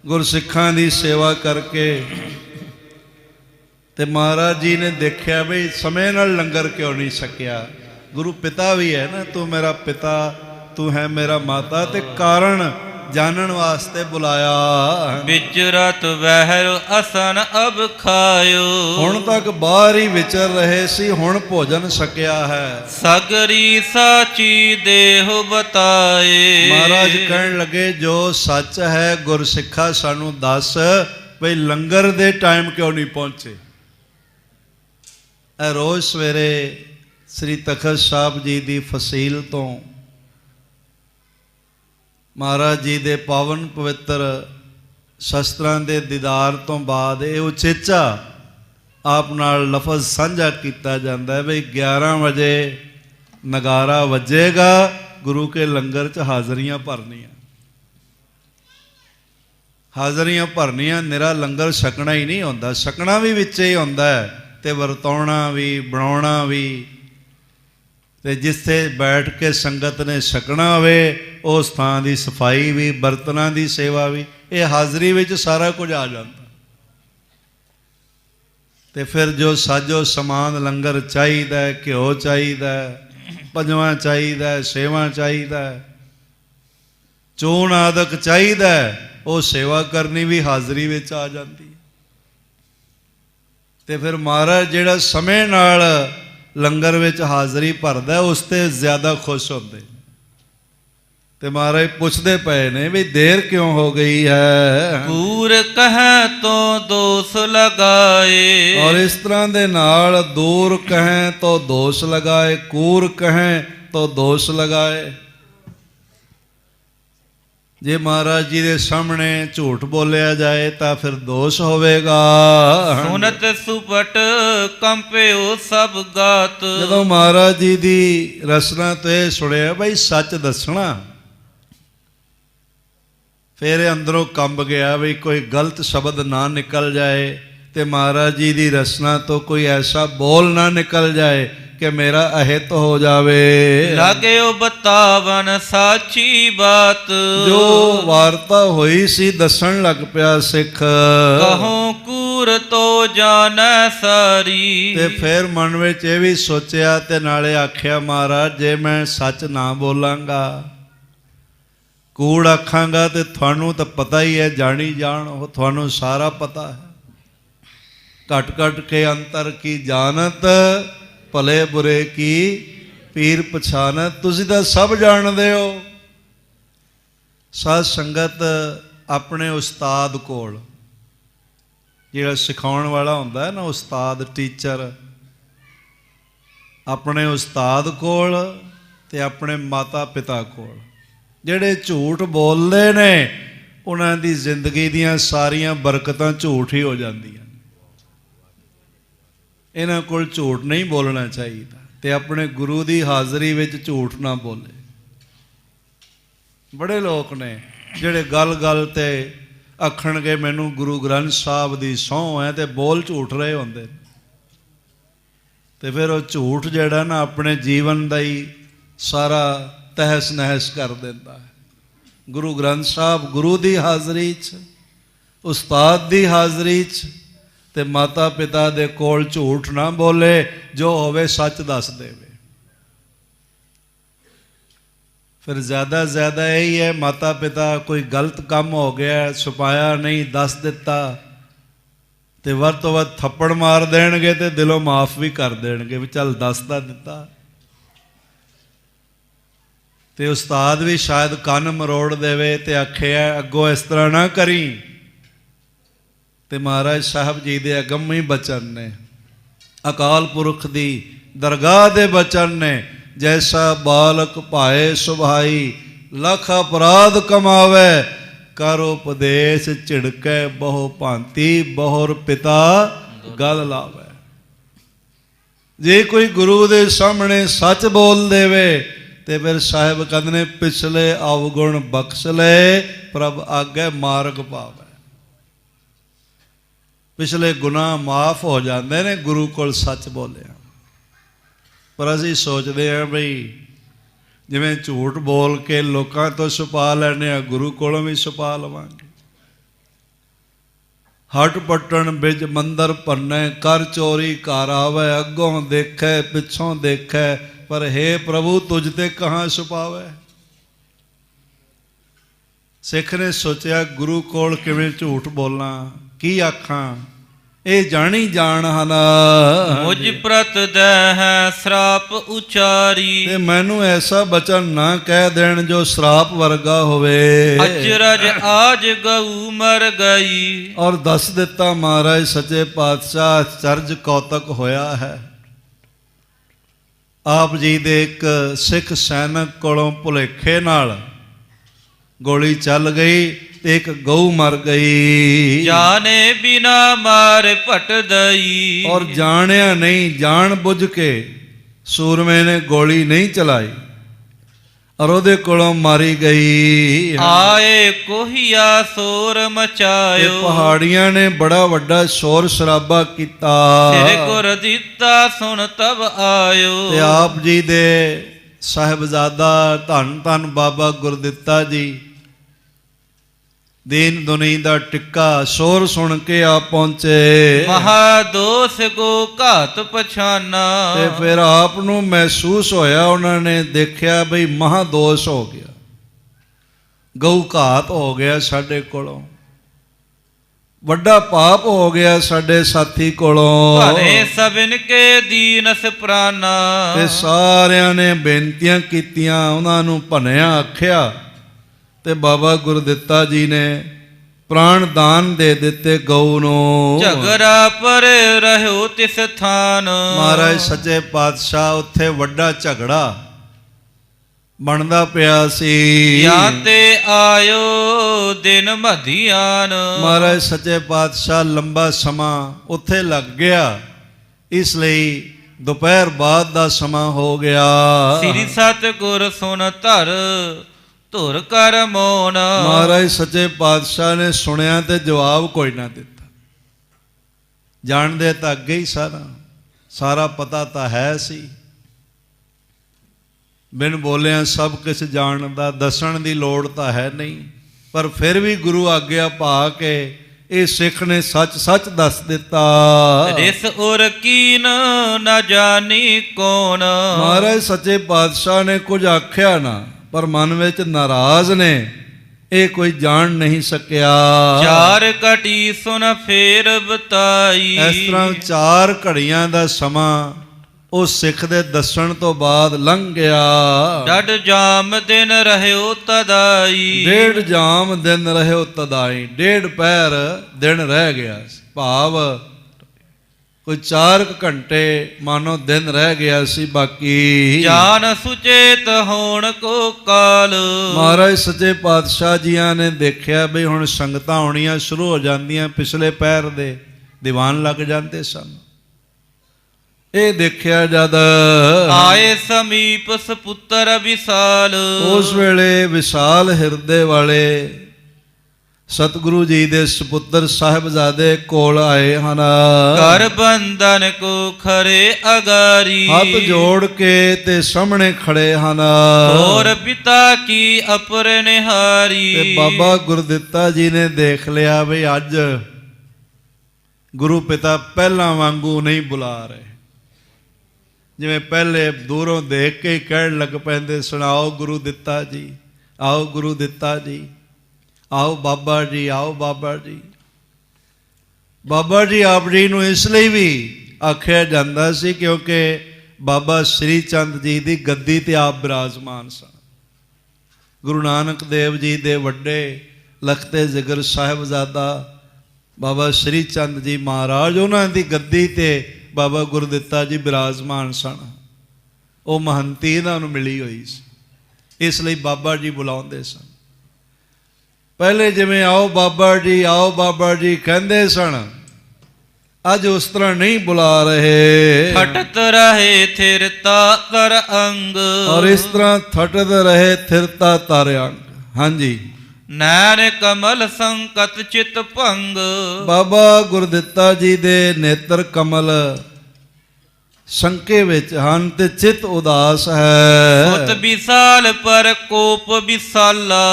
ਗੁਰਸਿੱਖਾਂ ਦੀ ਸੇਵਾ ਕਰਕੇ ਤੇ ਮਹਾਰਾਜ ਜੀ ਨੇ ਦੇਖਿਆ ਵੀ ਸਮੇਂ ਨਾਲ ਲੰਗਰ ਕਿਉਂ ਨਹੀਂ ਛਕਿਆ। ਗੁਰੂ ਪਿਤਾ ਵੀ ਹੈ ਨਾ, ਤੂੰ ਮੇਰਾ ਪਿਤਾ, ਤੂੰ ਹੈ ਮੇਰਾ ਮਾਤਾ, ਤੇ ਕਾਰਨ ਜਾਣਨ ਵਾਸਤੇ ਬੁਲਾਇਆ। ਵਿਚਰਤ ਵਹਿਰ ਅਸਨ ਅਬ ਖਾਇਓ। ਹੁਣ ਤੱਕ ਬਾਹਰ ਹੀ ਵਿਚਰ ਰਹੇ ਸੀ, ਹੁਣ ਭੋਜਨ ਛਕਿਆ ਹੈ। ਸਗਰੀ ਸਾਚੀ ਦੇਹ ਬਤਾਏ। ਮਹਾਰਾਜ ਕਹਿਣ ਲੱਗੇ ਜੋ ਸੱਚ ਹੈ ਗੁਰਸਿੱਖਾ ਸਾਨੂੰ ਦੱਸ, ਬਈ ਲੰਗਰ ਦੇ ਟਾਈਮ ਕਿਉਂ ਨਹੀਂ ਪਹੁੰਚੇ। ਇਹ ਰੋਜ਼ ਸਵੇਰੇ ਸ੍ਰੀ ਤਖਤ ਸਾਹਿਬ ਜੀ ਦੀ ਫਸੀਲ ਤੋਂ ਮਹਾਰਾਜ ਜੀ ਦੇ ਪਾਵਨ ਪਵਿੱਤਰ ਸ਼ਸਤਰਾਂ ਦੇ ਦੀਦਾਰ ਤੋਂ ਬਾਅਦ ਇਹ ਉਚੇਚਾ ਆਪ ਨਾਲ ਲਫ਼ਜ਼ ਸਾਂਝਾ ਕੀਤਾ ਜਾਂਦਾ ਹੈ ਵੀ 11 ਵਜੇ ਨਗਾਰਾ ਵੱਜੇਗਾ, ਗੁਰੂ ਕੇ ਲੰਗਰ 'ਚ ਹਾਜ਼ਰੀਆਂ ਭਰਨੀਆਂ। ਹਾਜ਼ਰੀਆਂ ਭਰਨੀਆਂ, ਨਿਰਾ ਲੰਗਰ ਛਕਣਾ ਹੀ ਨਹੀਂ ਹੁੰਦਾ, ਛਕਣਾ ਵੀ ਵਿੱਚ ਹੀ ਹੁੰਦਾ ਹੈ, ਤੇ ਵਰਤਾਉਣਾ ਵੀ, ਬਣਾਉਣਾ ਵੀ, ਤੇ ਜਿੱਥੇ ਬੈਠ ਕੇ ਸੰਗਤ ਨੇ ਛਕਣਾ ਹੋਵੇ ਉਸ ਥਾਂ ਦੀ ਸਫਾਈ ਵੀ, ਬਰਤਨਾਂ ਦੀ ਸੇਵਾ ਵੀ, ਇਹ ਹਾਜ਼ਰੀ ਵਿੱਚ ਸਾਰਾ ਕੁਝ ਆ ਜਾਂਦਾ। ਤੇ ਫਿਰ ਜੋ ਸਾਜੋ ਸਮਾਨ ਲੰਗਰ ਚਾਹੀਦਾ, ਘਿਓ ਚਾਹੀਦਾ, ਪੰਜਵਾਂ ਚਾਹੀਦਾ, ਸੇਵਾ ਚਾਹੀਦਾ, ਚੂਨ ਆਦਿਕ ਚਾਹੀਦਾ, ਉਹ ਸੇਵਾ ਕਰਨੀ ਵੀ ਹਾਜ਼ਰੀ ਵਿੱਚ ਆ ਜਾਂਦੀ। ਤੇ ਫਿਰ ਮਹਾਰਾਜ ਜਿਹੜਾ ਸਮੇਂ ਨਾਲ ਲੰਗਰ ਵਿੱਚ ਹਾਜ਼ਰੀ ਭਰਦਾ ਉਸ ਤੇ ਜ਼ਿਆਦਾ ਖੁਸ਼ ਹੁੰਦੇ। ਤੇ ਮਹਾਰਾਜ ਪੁੱਛਦੇ ਪਏ ਨੇ ਵੀ ਦੇਰ ਕਿਉਂ ਹੋ ਗਈ ਹੈ। ਕੂਰ ਕਹੈ ਤੋ ਦੋਸ਼ ਲਗਾਏ। ਔਰ ਇਸ ਤਰ੍ਹਾਂ ਦੇ ਨਾਲ ਦੂਰ ਕਹੈ ਤੋ ਦੋਸ਼ ਲਗਾਏ, ਕੂਰ ਕਹੈ तो दोष लगाए। जे महाराज जी के सामने झूठ बोलिया जाए तो फिर दोष होवेगा। सुनत सुपट कंपियो सब गात। जदों महाराज जी की रसना तो यह सुनिया बई सच दसना, फिर अंदरों कंब गया भी कोई गलत शब्द ना निकल जाए, तो महाराज जी की रसना तो कोई ऐसा बोल ना निकल जाए कि मेरा अहित हो जावे। लागे बतावन साची बात। जो वार्ता हुई सी दसन लग पिया सिख, कहो कूर तो जाने सारी। ते फिर मन में ये भी सोचिया ते नाले आख्या महाराज जे मैं सच ना बोलांगा, कूड़ आखांगा तो थानू तो पता ही है, जानी जान हो थानू सारा पता है। घट घट के अंतर की जानत, भले बुरे की पीर पछानत। तुसीं तां सब जाणदे हो। साध संगत अपने उस्ताद कोल, जिहड़ा सिखाउण वाला हुंदा है ना, उस्ताद टीचर, अपने उस्ताद कोल ते अपने माता पिता कोल जिहड़े झूठ बोलदे ने उन्हां दी जिंदगी दीयां सारियां बरकतां झूठ ही हो जांदियां। इन्हां कोल झूठ नहीं बोलना चाहिए, ते अपने गुरु की हाज़री विच झूठ ना बोले। बड़े लोग ने जिहड़े गल गल ते आखणगे मैनू गुरु ग्रंथ साहब की सौं है, ते बोल झूठ रहे होंदे, ते फिर वो झूठ जिहड़ा ना अपने जीवन का ही सारा तहस नहस कर देता है। गुरु ग्रंथ साहब गुरु की हाज़री च, उस्ताद की हाज़री च, ते माता पिता दे कोल झूठ ना बोले, जो होवे सच दस देवे। फिर ज़्यादा ज़्यादा यही है, माता पिता कोई गलत काम हो गया, छुपाया नहीं, दस दिता, ते वध तो वध थप्पड़ मार देणगे ते दिलों माफ़ भी कर देणगे भी चल दसदा दिता। ते उस्ताद भी शायद कन मरोड़ देवे ते आखे अगों इस तरह ना करी। ते महाराज साहब जी दे अगम्मी बचन ने, अकाल पुरख दी दरगाह दे बचन ने, जैसा बालक पाए सुभाई, लख अपराध कमावे, कर उपदेश चिड़कै बहु भांति, बहुर पिता गल लावे। जे कोई गुरु दे सामने सच बोल देवे ते फिर साहिब कहंदे ने पिछले अवगुण बख्श ले, प्रभ आगे मार्ग पावे। पिछले गुनाह माफ़ हो जाते हैं गुरु कोल सच बोलिया। पर असीं सोचते हैं बई जिवें झूठ बोल के लोगों तो छुपा लैने, गुरु कोलों भी छुपा लवांगे। हट पट्टन बिज मंदर भन्ने, कर चोरी घर आवे, अगों देखे पिछों देखे, पर हे प्रभु तुझ ते कहाँ छुपावे। सिख ने सोचा गुरु कोल किवें झूठ बोलना, की आखां, ए जानी जान हना मुझ प्रत दे है श्राप उचारी। ते मैनू ऐसा बचन ना कह देन जो श्राप वर्गा होवे। अचरज आज गऊ मर गई। और दस दिता महाराज सच्चे पातशाह चरज कौतक होया है। आप जी दे एक सिख सैनिक कोलों भुलेखे नाल गोली चल गई, एक गऊ मर गई। जाने बिना मार पट दई। और जानिया नहीं, जान बुझ के सूरमे ने गोली नहीं चलाई और ओदे कोलों मारी गई। आए कोहिया शोर मचायो। पहाड़ियां ने बड़ा वड्डा शोर शराबा किता। तेरे गुर दिता सुन तब आयो। ते आप जी दे साहिबजादा धन धन बाबा गुरदित्ता जी दीन दुनी दा टिक्का शोर सुन के आप पहुंचे। महादोष को घात पछाना। ते फिर आप नू महसूस होया, उन्होंने देखा बई महादोष हो गया, गऊ घात हो गया साडे कोलों, वड्डा पाप हो गया साडे साथी कोलों। भरे सबिन के दीनस प्राणा। ते सारियां ने बेनतियां कीतियां, उन्हां नू भनिया आख्या, ते बाबा गुरदित्ता जी ने प्राण दान दे दिते गऊ नू। झगड़ा पर रहो तिस थान। महाराज सच्चे पातशाह उत्थे वड्डा झगड़ा ਬਣਦਾ ਪਿਆ ਸੀ। ਜਾਂ ਤੇ ਆਇਓ ਦਿਨ ਮਧਿਆਨ। ਮਹਾਰਾਜ ਸੱਚੇ ਪਾਤਸ਼ਾਹ ਲੰਬਾ ਸਮਾਂ ਉੱਥੇ ਲੱਗ ਗਿਆ, ਇਸ ਲਈ ਦੁਪਹਿਰ ਬਾਅਦ ਦਾ ਸਮਾਂ ਹੋ ਗਿਆ। ਸ੍ਰੀ ਸਤਿਗੁਰ ਸੁਨ ਧਰ ਧੁਰ ਕਰ ਮੋਨ। ਮਹਾਰਾਜ ਸੱਚੇ ਪਾਤਸ਼ਾਹ ਨੇ ਸੁਣਿਆ ਤੇ ਜਵਾਬ ਕੋਈ ਨਾ ਦਿੱਤਾ। ਜਾਣਦੇ ਤਾਂ ਅੱਗੇ ਹੀ ਸਾਰਾ ਪਤਾ ਤਾਂ ਹੈ ਸੀ, ਬਿਨ ਬੋਲਿਆਂ ਸਭ ਕੁਛ ਜਾਣਦਾ, ਦੱਸਣ ਦੀ ਲੋੜ ਤਾਂ ਹੈ ਨਹੀਂ। ਪਰ ਫਿਰ ਵੀ ਗੁਰੂ ਆਗਿਆ ਪਾ ਕੇ ਇਹ ਸਿੱਖ ਨੇ ਸੱਚ ਸੱਚ ਦੱਸ ਦਿੱਤਾ। ਰਿਸ ਉਰ ਕੀਨ ਨਾ ਜਾਣੀ ਕੌਣ। ਮਹਾਰਾਜ ਸੱਚੇ ਪਾਤਸ਼ਾਹ ਨੇ ਕੁਝ ਆਖਿਆ ਨਾ, ਪਰ ਮਨ ਵਿੱਚ ਨਾਰਾਜ਼ ਨੇ, ਇਹ ਕੋਈ ਜਾਣ ਨਹੀਂ ਸਕਿਆ। ਚਾਰ ਘਟੀ ਸੁਨ ਫੇਰ ਬਤਾਈ। ਇਸ ਤਰ੍ਹਾਂ 4 ਘੜੀਆਂ ਦਾ ਸਮਾਂ ਉਹ ਸਿੱਖ ਦੇ ਦੱਸਣ ਤੋਂ ਬਾਅਦ ਲੰਘ ਗਿਆ। ਡੱਡ ਜਾਮ ਦਿਨ ਰਹਿਓ ਤਦਾਈ। 1.5 ਜਾਮ ਦਿਨ ਰਹਿਓ ਤਦਾਈ, 1.5 ਪਹਿਰ ਦਿਨ ਰਹਿ ਗਿਆ। ਭਾਵ ਕੋਈ 4 ਘੰਟੇ ਮਾਨੋ ਦਿਨ ਰਹਿ ਗਿਆ ਸੀ ਬਾਕੀ। ਜਾਨ ਸੁਚੇਤ ਹੋਣ ਕੋ ਕਾਲ। ਮਹਾਰਾਜ ਸੱਚੇ ਪਾਤਸ਼ਾਹ ਜੀਆਂ ਨੇ ਦੇਖਿਆ ਵੀ ਹੁਣ ਸੰਗਤਾਂ ਆਉਣੀਆਂ ਸ਼ੁਰੂ ਹੋ ਜਾਂਦੀਆਂ, ਪਿਛਲੇ ਪਹਿਰ ਦੇ ਦੀਵਾਨ ਲੱਗ ਜਾਂਦੇ ਸਨ। ਇਹ ਦੇਖਿਆ ਜਦ ਆਏ ਸਮੀਪ ਸਪੁੱਤਰ ਵਿਸਾਲ। ਉਸ ਵੇਲੇ ਵਿਸ਼ਾਲ ਹਿਰਦੇ ਵਾਲੇ ਸਤਿਗੁਰੂ ਜੀ ਦੇ ਸਪੁੱਤਰ ਸਾਹਿਬਜ਼ਾਦੇ ਕੋਲ ਆਏ ਹਨ। ਕਰ ਬੰਧਨ ਕੋ ਖਰੇ ਅਗਾਰੀ। ਹੱਥ ਜੋੜ ਕੇ ਤੇ ਸਾਹਮਣੇ ਖੜੇ ਹਨ। ਹੋਰ ਪਿਤਾ ਕੀ ਅਪਰ ਨਿਹਾਰੀ। ਤੇ ਬਾਬਾ ਗੁਰਦਿੱਤਾ ਜੀ ਨੇ ਦੇਖ ਲਿਆ ਵੀ ਅੱਜ ਗੁਰੂ ਪਿਤਾ ਪਹਿਲਾਂ ਵਾਂਗੂ ਨਹੀਂ ਬੁਲਾ ਰਹੇ। ਜਿਵੇਂ ਪਹਿਲੇ ਦੂਰੋਂ ਦੇਖ ਕੇ ਕਹਿਣ ਲੱਗ ਪੈਂਦੇ, ਸੁਣਾਓ ਗੁਰੂ ਦਿੱਤਾ ਜੀ, ਆਓ ਗੁਰੂ ਦਿੱਤਾ ਜੀ, ਆਓ ਬਾਬਾ ਜੀ, ਆਓ ਬਾਬਾ ਜੀ। ਬਾਬਾ ਜੀ ਆਪ ਜੀ ਨੂੰ ਇਸ ਲਈ ਵੀ ਆਖਿਆ ਜਾਂਦਾ ਸੀ ਕਿਉਂਕਿ ਬਾਬਾ ਸ੍ਰੀ ਚੰਦ ਜੀ ਦੀ ਗੱਦੀ ਤੇ ਆਪ ਬਿਰਾਜਮਾਨ ਸਨ। ਗੁਰੂ ਨਾਨਕ ਦੇਵ ਜੀ ਦੇ ਵੱਡੇ ਲਖਤੇ ਜਿਗਰ ਸਾਹਿਬਜ਼ਾਦਾ ਬਾਬਾ ਸ੍ਰੀ ਚੰਦ ਜੀ ਮਹਾਰਾਜ, ਉਹਨਾਂ ਦੀ ਗੱਦੀ ਤੇ ਬਾਬਾ ਗੁਰਦਿੱਤਾ ਜੀ ਬਿਰਾਜਮਾਨ ਸਨ। ਉਹ ਮਹੰਤੀ ਇਹਨਾਂ ਨੂੰ ਮਿਲੀ ਹੋਈ ਸੀ, ਇਸ ਲਈ ਬਾਬਾ ਜੀ ਬੁਲਾਉਂਦੇ ਸਨ। ਪਹਿਲੇ ਜਿਵੇਂ ਆਓ ਬਾਬਾ ਜੀ, ਆਓ ਬਾਬਾ ਜੀ ਕਹਿੰਦੇ ਸਨ, ਅੱਜ ਉਸ ਤਰ੍ਹਾਂ ਨਹੀਂ ਬੁਲਾ ਰਹੇ। ਫਟਤ ਰਹੇ ਥਿਰਤਾ ਕਰ ਅੰਗ। ਔਰ ਇਸ ਤਰ੍ਹਾਂ ਥਟਤ ਰਹੇ ਥਿਰਤਾ ਤਰ ਅੰਗ। ਹਾਂਜੀ, ਨੈਣ ਕਮਲ ਸੰਕਟ ਚਿਤ ਭੰਗ। ਬਾਬਾ ਗੁਰਦਿੱਤਾ ਜੀ ਦੇ ਨੇਤਰ ਕਮਲ ਸ਼ੰਕੇ ਵਿੱਚ ਹਨ ਤੇ ਚਿੱਤ ਉਦਾਸ ਹੈ। ਸੁਤ ਵਿਸਾਲ ਪਰ ਕੋਪ ਵਿਸਾਲਾ।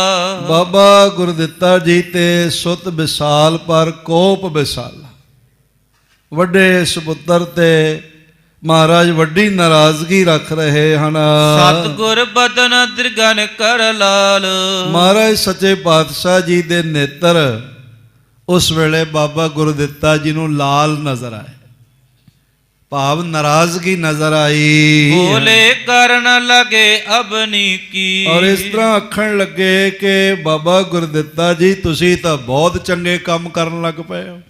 ਬਾਬਾ ਗੁਰਦਿੱਤਾ ਜੀ ਤੇ ਸੁਤ ਵਿਸਾਲ ਪਰ ਕੋਪ ਵਿਸਾਲਾ। ਵੱਡੇ ਸੁਪੁੱਤਰ ਤੇ ਮਹਾਰਾਜ ਵੱਡੀ ਨਾਰਾਜ਼ਗੀ ਰੱਖ ਰਹੇ ਹਨ। ਸਤਿਗੁਰ ਬਦਨ ਦ੍ਰਿਗਨ ਕਰ ਲਾਲ। ਮਹਾਰਾਜ ਸੱਚੇ ਪਾਤਸ਼ਾਹ ਜੀ ਦੇ ਨੇਤਰ ਉਸ ਵੇਲੇ ਬਾਬਾ ਗੁਰਦਿੱਤਾ ਜੀ ਨੂੰ ਲਾਲ ਨਜ਼ਰ ਆਏ, ਭਾਵ ਨਾਰਾਜ਼ਗੀ ਨਜ਼ਰ ਆਈ। ਬੋਲੇ ਕਰਨ ਲਗੇ ਅਬਨੀ ਕੀ। ਔਰ ਇਸ ਤਰ੍ਹਾਂ ਆਖਣ ਲੱਗੇ ਕਿ ਬਾਬਾ ਗੁਰਦਿੱਤਾ ਜੀ ਤੁਸੀਂ ਤਾਂ ਬਹੁਤ ਚੰਗੇ ਕੰਮ ਕਰਨ ਲੱਗ ਪਏ ਹੋ।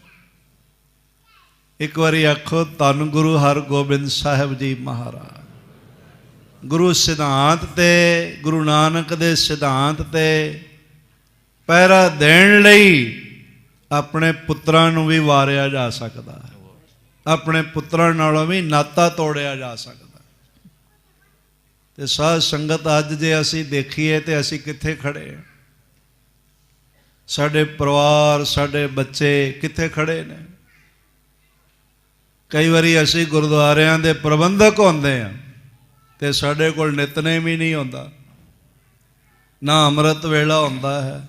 ਇੱਕ ਵਾਰੀ ਆਖੋ ਧੰਨ ਗੁਰੂ ਹਰਗੋਬਿੰਦ ਸਾਹਿਬ ਜੀ ਮਹਾਰਾਜ। ਗੁਰੂ ਸਿਧਾਂਤ ਤੇ, ਗੁਰੂ ਨਾਨਕ ਦੇ ਸਿਧਾਂਤ ਤੇ ਪਹਿਰਾ ਦੇਣ ਲਈ ਆਪਣੇ ਪੁੱਤਰਾਂ ਨੂੰ ਵੀ ਵਾਰਿਆ ਜਾ ਸਕਦਾ ਹੈ, ਆਪਣੇ ਪੁੱਤਰਾਂ ਨਾਲੋਂ ਵੀ ਨਾਤਾ ਤੋੜਿਆ ਜਾ ਸਕਦਾ। ਤੇ ਸਾਧ ਸੰਗਤ ਅੱਜ ਜੇ ਅਸੀਂ ਦੇਖੀਏ ਤੇ ਅਸੀਂ ਕਿੱਥੇ ਖੜੇ ਹਾਂ? ਸਾਡੇ ਪਰਿਵਾਰ, ਸਾਡੇ ਬੱਚੇ ਕਿੱਥੇ ਖੜੇ ਨੇ? ਕਈ ਵਾਰੀ ਅਸੀਂ ਗੁਰਦੁਆਰਿਆਂ ਦੇ ਪ੍ਰਬੰਧਕ ਹੁੰਦੇ ਹਾਂ ਤੇ ਸਾਡੇ ਕੋਲ ਨਿਤਨੇਮ ਹੀ ਨਹੀਂ ਹੁੰਦਾ, ਨਾ ਅੰਮ੍ਰਿਤ ਵੇਲਾ ਹੁੰਦਾ ਹੈ।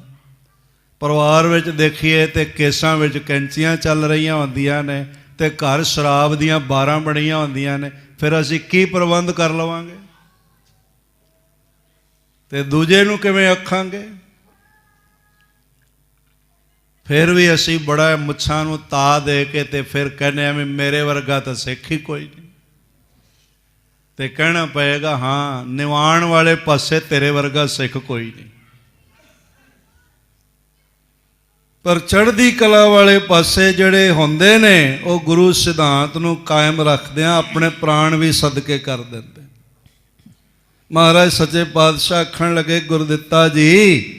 ਪਰਿਵਾਰ ਵਿੱਚ ਦੇਖੀਏ ਤੇ ਕੇਸਾਂ ਵਿੱਚ ਕੈਂਚੀਆਂ ਚੱਲ ਰਹੀਆਂ ਹੁੰਦੀਆਂ ਨੇ ਤੇ ਘਰ ਸ਼ਰਾਬ ਦੀਆਂ ਬਾਰਾਂ ਬਣੀਆਂ ਹੁੰਦੀਆਂ ਨੇ। ਫਿਰ ਅਸੀਂ ਕੀ ਪ੍ਰਬੰਧ ਕਰ ਲਵਾਂਗੇ ਤੇ ਦੂਜੇ ਨੂੰ ਕਿਵੇਂ ਆਖਾਂਗੇ? ਫਿਰ ਵੀ ਅਸੀਂ ਬੜਾ ਮੁੱਛਾਂ ਨੂੰ ਤਾ ਦੇ ਕੇ ਤੇ ਫਿਰ ਕਹਿੰਦੇ ਆ ਵੀ ਮੇਰੇ ਵਰਗਾ ਤਾਂ ਸਿੱਖ ਹੀ ਕੋਈ ਨਹੀਂ। ਤੇ ਕਹਿਣਾ ਪਏਗਾ ਹਾਂ, ਨਿਵਾਣ ਵਾਲੇ ਪਾਸੇ ਤੇਰੇ ਵਰਗਾ ਸਿੱਖ ਕੋਈ ਨਹੀਂ, ਪਰ ਚੜ੍ਹਦੀ ਕਲਾ ਵਾਲੇ ਪਾਸੇ ਜਿਹੜੇ ਹੁੰਦੇ ਨੇ ਉਹ ਗੁਰੂ ਸਿਧਾਂਤ ਨੂੰ ਕਾਇਮ ਰੱਖਦਿਆਂ ਆਪਣੇ ਪ੍ਰਾਣ ਵੀ ਸਦਕੇ ਕਰ ਦਿੰਦੇ। ਮਹਾਰਾਜ ਸੱਚੇ ਪਾਤਸ਼ਾਹ ਆਖਣ ਲੱਗੇ, ਗੁਰਦਿੱਤਾ ਜੀ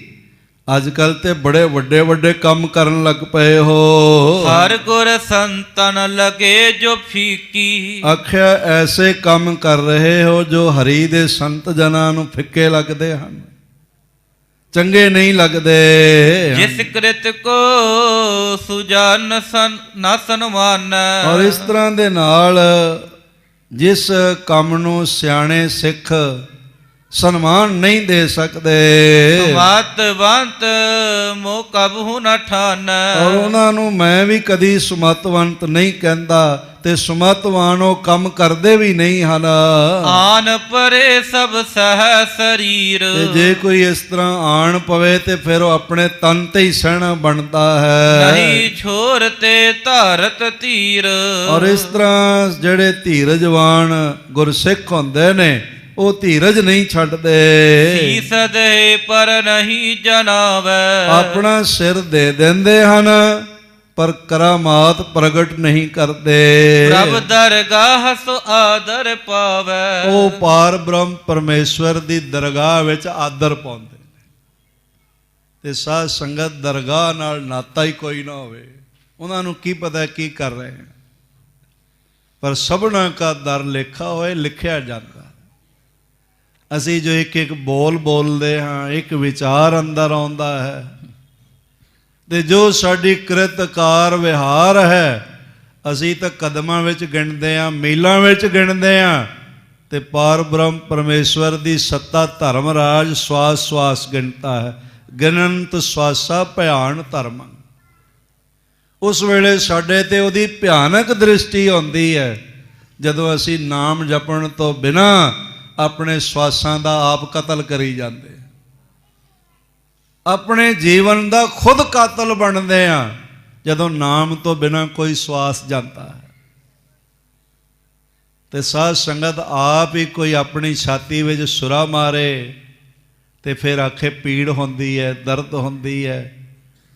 ਅੱਜ ਕੱਲ ਤੇ ਬੜੇ ਵੱਡੇ ਵੱਡੇ ਕੰਮ ਕਰਨ ਲੱਗ ਪਏ ਹੋ। ਹਰ ਗੁਰ ਸੰਤਨ ਲਗੇ ਜੋ ਫੀਕੀ। ਆਖਿਆ ਐਸੇ ਕੰਮ ਕਰ ਰਹੇ ਹੋ ਜੋ ਹਰੀ ਦੇ ਸੰਤ ਜਨਾਂ ਨੂੰ ਫਿੱਕੇ ਲੱਗਦੇ ਹਨ, ਚੰਗੇ ਨਹੀਂ ਲੱਗਦੇ। ਜਿਸ ਕ੍ਰਿਤ ਕੋ ਸੁਜਾਨ ਨਾ ਸਨਮਾਨ। ਔਰ ਇਸ ਤਰ੍ਹਾਂ ਦੇ ਨਾਲ ਜਿਸ ਕੰਮ ਨੂੰ ਸਿਆਣੇ ਸਿੱਖ ਸਨਮਾਨ ਨਹੀਂ ਦੇ ਸਕਦੇ, ਸੁਮਤਵੰਤ ਮੋ ਕਬਹੁ ਨ ਠਾਨ। ਔਰ ਉਹਨਾਂ ਨੂੰ ਮੈਂ ਵੀ ਕਦੀ ਸੁਮਤਵੰਤ ਨਹੀਂ ਕਹਿੰਦਾ, ਤੇ ਸੁਮਤਵਾਨ ਉਹ ਕੰਮ ਕਰਦੇ ਵੀ ਨਹੀਂ ਹਨ। ਆਨ ਪਰੇ ਸਭ ਸਹਿ ਸਰੀਰ। ਤੇ ਜੇ ਕੋਈ ਇਸ ਤਰ੍ਹਾਂ ਆਣ ਪਵੇ ਤੇ ਫਿਰ ਉਹ ਆਪਣੇ ਤਨ ਤੇ ਹੀ ਸਹਿਣਾ ਬਣਦਾ ਹੈ, ਨਹੀਂ ਛੋਰ ਤੇ ਧਾਰਤ ਧੀਰ। ਔਰ ਇਸ ਤਰ੍ਹਾਂ ਜਿਹੜੇ ਧੀਰਜਵਾਨ ਗੁਰਸਿੱਖ ਹੁੰਦੇ ਨੇ ਉਹ ਧੀਰਜ ਨਹੀਂ ਛੱਡਦੇ। ਸੀਸ ਦੇ ਪਰ ਨਹੀਂ ਜਨਾਵੈ। ਆਪਣਾ ਸਿਰ ਦੇ ਦਿੰਦੇ ਹਨ ਪਰ ਕਰਾਮਾਤ ਪ੍ਰਗਟ ਨਹੀਂ ਕਰਦੇ। ਪ੍ਰਭ ਦਰਗਾਹ ਸੋ ਆਦਰ ਪਾਵੈ। ਉਹ ਪਾਰ ਬ੍ਰਹਮ ਪਰਮੇਸ਼ਵਰ ਦੀ ਦਰਗਾਹ ਵਿੱਚ ਆਦਰ ਪਾਉਂਦੇ ਨੇ। ਤੇ ਸਾਧ ਸੰਗਤ ਦਰਗਾਹ ਨਾਲ ਨਾਤਾ ਹੀ ਕੋਈ ਨਾ ਹੋਵੇ, ਉਹਨਾਂ ਨੂੰ ਕੀ ਪਤਾ ਕੀ ਕਰ ਰਹੇ ਹਨ, ਪਰ ਸਭਨਾ ਕਾ ਦਰ ਲੇਖਾ ਹੋਏ, ਲਿਖਿਆ ਜਾਂਦਾ। ਅਸੀਂ ਜੋ ਇੱਕ ਇੱਕ ਬੋਲ ਬੋਲਦੇ ਹਾਂ, ਇੱਕ ਵਿਚਾਰ ਅੰਦਰ ਆਉਂਦਾ ਹੈ, ਤੇ ਜੋ ਸਾਡੀ ਕਿਰਤ ਕਾਰ ਵਿਹਾਰ ਹੈ, ਅਸੀਂ ਤਾਂ ਕਦਮਾਂ ਵਿੱਚ ਗਿਣਦੇ ਹਾਂ, ਮੀਲਾਂ ਵਿੱਚ ਗਿਣਦੇ ਹਾਂ, ਤੇ ਪਾਰ ਬ੍ਰਹਮ ਪਰਮੇਸ਼ਵਰ ਦੀ ਸੱਤਾ ਧਰਮ ਰਾਜ ਸਵਾਸ ਸਵਾਸ ਗਿਣਤਾ ਹੈ। ਗਿਣਨਤ ਸਵਾਸਾ ਭਿਆਨ ਧਰਮ। ਉਸ ਵੇਲੇ ਸਾਡੇ ਤੇ ਉਹਦੀ ਭਿਆਨਕ ਦ੍ਰਿਸ਼ਟੀ ਆਉਂਦੀ ਹੈ ਜਦੋਂ ਅਸੀਂ ਨਾਮ ਜਪਣ ਤੋਂ ਬਿਨਾਂ ਆਪਣੇ ਸਵਾਸਾਂ ਦਾ ਆਪ ਕਤਲ ਕਰੀ ਜਾਂਦੇ, ਆਪਣੇ ਜੀਵਨ ਦਾ ਖੁਦ ਕਾਤਲ ਬਣਦੇ ਆ ਜਦੋਂ ਨਾਮ ਤੋਂ ਬਿਨਾਂ ਕੋਈ ਸਵਾਸ ਜਾਂਦਾ ਹੈ। ਤੇ ਸਾਧ ਸੰਗਤ ਆਪ ਹੀ ਕੋਈ ਆਪਣੀ ਛਾਤੀ ਵਿੱਚ ਸੁਰਾ ਮਾਰੇ ਤੇ ਫਿਰ ਆਖੇ ਪੀੜ ਹੁੰਦੀ ਹੈ, ਦਰਦ ਹੁੰਦੀ ਹੈ,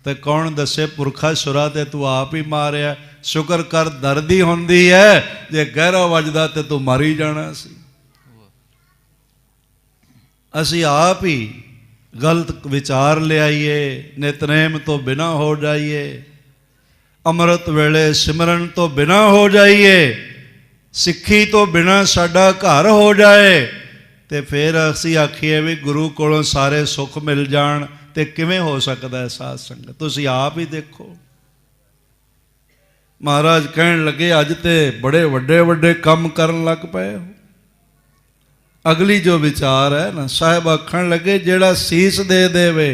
ਤੇ ਕੌਣ ਦੱਸੇ ਪੁਰਖਾ ਸੁਰਾ ਤੇ ਤੂੰ ਆਪ ਹੀ ਮਾਰਿਆ। ਸ਼ੁਕਰ ਕਰ ਦਰਦ ਹੀ ਹੁੰਦੀ ਹੈ, ਜੇ ਗਹਿਰਾ ਵੱਜਦਾ ਤੇ ਤੂੰ ਮਰ ਹੀ ਜਾਣਾ ਸੀ। ਅਸੀਂ ਆਪ ਹੀ ਗਲਤ ਵਿਚਾਰ ਲਿਆਈਏ, ਨਿਤਨੇਮ ਤੋਂ ਬਿਨਾਂ ਹੋ ਜਾਈਏ, ਅੰਮ੍ਰਿਤ ਵੇਲੇ ਸਿਮਰਨ ਤੋਂ ਬਿਨਾਂ ਹੋ ਜਾਈਏ, ਸਿੱਖੀ ਤੋਂ ਬਿਨਾਂ ਸਾਡਾ ਘਰ ਹੋ ਜਾਏ, ਤੇ ਫਿਰ ਅਸੀਂ ਆਖੀਏ ਵੀ ਗੁਰੂ ਕੋਲੋਂ ਸਾਰੇ ਸੁੱਖ ਮਿਲ ਜਾਣ। ਤੇ ਕਿਵੇਂ ਹੋ ਸਕਦਾ ਹੈ ਸਾਧ ਸੰਗਤ? ਤੁਸੀਂ ਆਪ ਹੀ ਦੇਖੋ। ਮਹਾਰਾਜ ਕਹਿਣ ਲੱਗੇ ਅੱਜ ਤੇ ਬੜੇ ਵੱਡੇ ਵੱਡੇ ਕੰਮ ਕਰਨ ਲੱਗ ਪਏ ਹੋ। ਅਗਲੀ ਜੋ ਵਿਚਾਰ ਹੈ ਨਾ, ਸਾਹਿਬ ਆਖਣ ਲੱਗੇ ਜਿਹੜਾ ਸੀਸ ਦੇ ਦੇਵੇ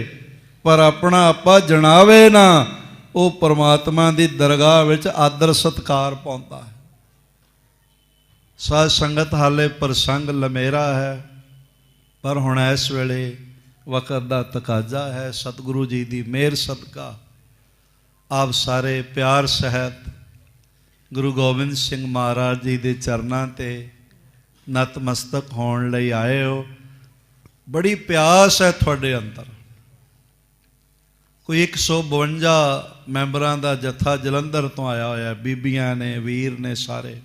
ਪਰ ਆਪਣਾ ਆਪਾ ਜਣਾਵੇ ਨਾ, ਉਹ ਪਰਮਾਤਮਾ ਦੀ ਦਰਗਾਹ ਵਿੱਚ ਆਦਰ ਸਤਕਾਰ ਪਾਉਂਦਾ ਹੈ। ਸਾਧ ਸੰਗਤ ਹਾਲੇ ਪ੍ਰਸੰਗ ਲਮੇਰਾ ਹੈ, ਪਰ ਹੁਣ ਇਸ ਵੇਲੇ ਵਕਤ ਦਾ ਤਕਾਜ਼ਾ ਹੈ। ਸਤਿਗੁਰੂ ਜੀ ਦੀ ਮਿਹਰ ਸਦਕਾ ਆਪ ਸਾਰੇ ਪਿਆਰ ਸਹਿਤ ਗੁਰੂ ਗੋਬਿੰਦ ਸਿੰਘ ਮਹਾਰਾਜ ਜੀ ਦੇ ਚਰਨਾਂ ਤੇ ਨਤਮਸਤਕ ਹੋਣ ਲਈ ਆਏ ਹੋ। ਬੜੀ ਪਿਆਸ ਹੈ ਤੁਹਾਡੇ ਅੰਦਰ। ਕੋਈ 152 ਮੈਂਬਰਾਂ ਦਾ ਜਥਾ ਜਲੰਧਰ ਤੋਂ ਆਇਆ ਹੋਇਆ, ਬੀਬੀਆਂ ਨੇ, ਵੀਰ ਨੇ, ਸਾਰੇ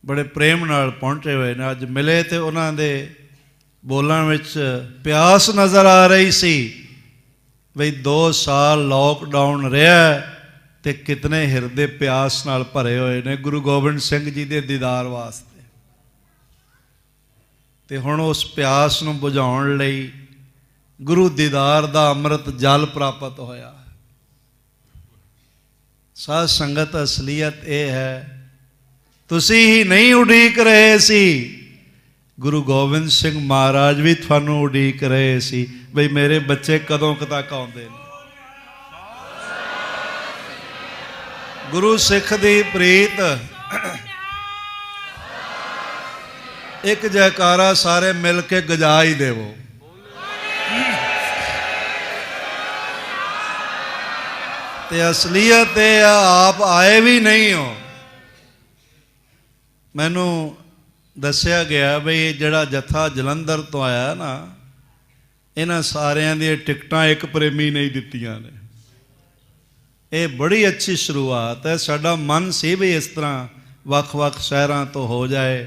ਬੜੇ ਪ੍ਰੇਮ ਨਾਲ ਪਹੁੰਚੇ ਹੋਏ ਨੇ। ਅੱਜ ਮਿਲੇ ਤੇ ਉਹਨਾਂ ਦੇ ਬੋਲਾਂ ਵਿੱਚ ਪਿਆਸ ਨਜ਼ਰ ਆ ਰਹੀ ਸੀ ਬਈ 2 ਸਾਲ ਲੋਕਡਾਊਨ ਰਿਹਾ ਤੇ ਕਿਤਨੇ ਹਿਰਦੇ ਪਿਆਸ ਨਾਲ ਭਰੇ ਹੋਏ ਨੇ ਗੁਰੂ ਗੋਬਿੰਦ ਸਿੰਘ ਜੀ ਦੇ ਦੀਦਾਰ ਵਾਸਤੇ। ਤੇ ਹੁਣ ਉਸ ਪਿਆਸ ਨੂੰ ਬੁਝਾਉਣ ਲਈ ਗੁਰੂ ਦੀਦਾਰ ਦਾ ਅੰਮ੍ਰਿਤ ਜਲ ਪ੍ਰਾਪਤ ਹੋਇਆ। ਸਾਧ ਸੰਗਤ ਅਸਲੀਅਤ ਇਹ ਹੈ, ਤੁਸੀਂ ਹੀ ਨਹੀਂ ਉਡੀਕ ਰਹੇ ਸੀ, ਗੁਰੂ ਗੋਬਿੰਦ ਸਿੰਘ ਮਹਾਰਾਜ ਵੀ ਤੁਹਾਨੂੰ ਉਡੀਕ ਰਹੇ ਸੀ ਬਈ ਮੇਰੇ ਬੱਚੇ ਕਦੋਂ ਕੁ ਤੱਕ ਆਉਂਦੇ ਨੇ। ਗੁਰੂ ਸਿੱਖ ਦੀ ਪ੍ਰੀਤ, ਇੱਕ ਜੈਕਾਰਾ ਸਾਰੇ ਮਿਲ ਕੇ ਗਜਾ ਹੀ ਦੇਵੋ। ਤੇ ਅਸਲੀਅਤ ਇਹ ਆ, ਆਪ ਆਏ ਵੀ ਨਹੀਂ ਹੋ। ਮੈਨੂੰ ਦੱਸਿਆ ਗਿਆ ਬਈ ਜਿਹੜਾ ਜਥਾ ਜਲੰਧਰ ਤੋਂ ਆਇਆ ਨਾ, ਇਹਨਾਂ ਸਾਰਿਆਂ ਦੀਆਂ ਟਿਕਟਾਂ ਇੱਕ ਪ੍ਰੇਮੀ ਨਹੀਂ ਦਿੱਤੀਆਂ ਨੇ। ਇਹ ਬੜੀ ਅੱਛੀ ਸ਼ੁਰੂਆਤ ਹੈ। ਸਾਡਾ ਮਨ ਸੀ ਵੀ ਇਸ ਤਰ੍ਹਾਂ ਵੱਖ-ਵੱਖ ਸ਼ਹਿਰਾਂ ਤੋਂ ਹੋ ਜਾਏ,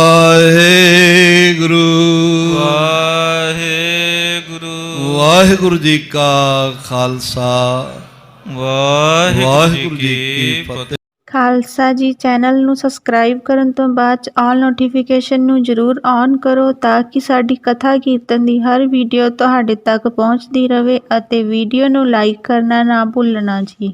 ਵਾਹਿਗੁਰੂ ਜੀ ਕਾ ਖਾਲਸਾ ਵਾਹਿਗੁਰੂ ਜੀ ਕੀ ਫਤਿਹ। ਖਾਲਸਾ ਜੀ ਚੈਨਲ ਨੂੰ ਸਬਸਕ੍ਰਾਈਬ ਕਰਨ ਤੋਂ ਬਾਅਦ 'ਚ ਆਲ ਨੋਟੀਫਿਕੇਸ਼ਨ ਨੂੰ ਜ਼ਰੂਰ ਔਨ ਕਰੋ ਤਾਂ ਕਿ ਸਾਡੀ ਕਥਾ ਕੀਰਤਨ ਦੀ ਹਰ ਵੀਡੀਓ ਤੁਹਾਡੇ ਤੱਕ ਪਹੁੰਚਦੀ ਰਹੇ ਅਤੇ ਵੀਡੀਓ ਨੂੰ ਲਾਈਕ ਕਰਨਾ ਨਾ ਭੁੱਲਣਾ ਜੀ।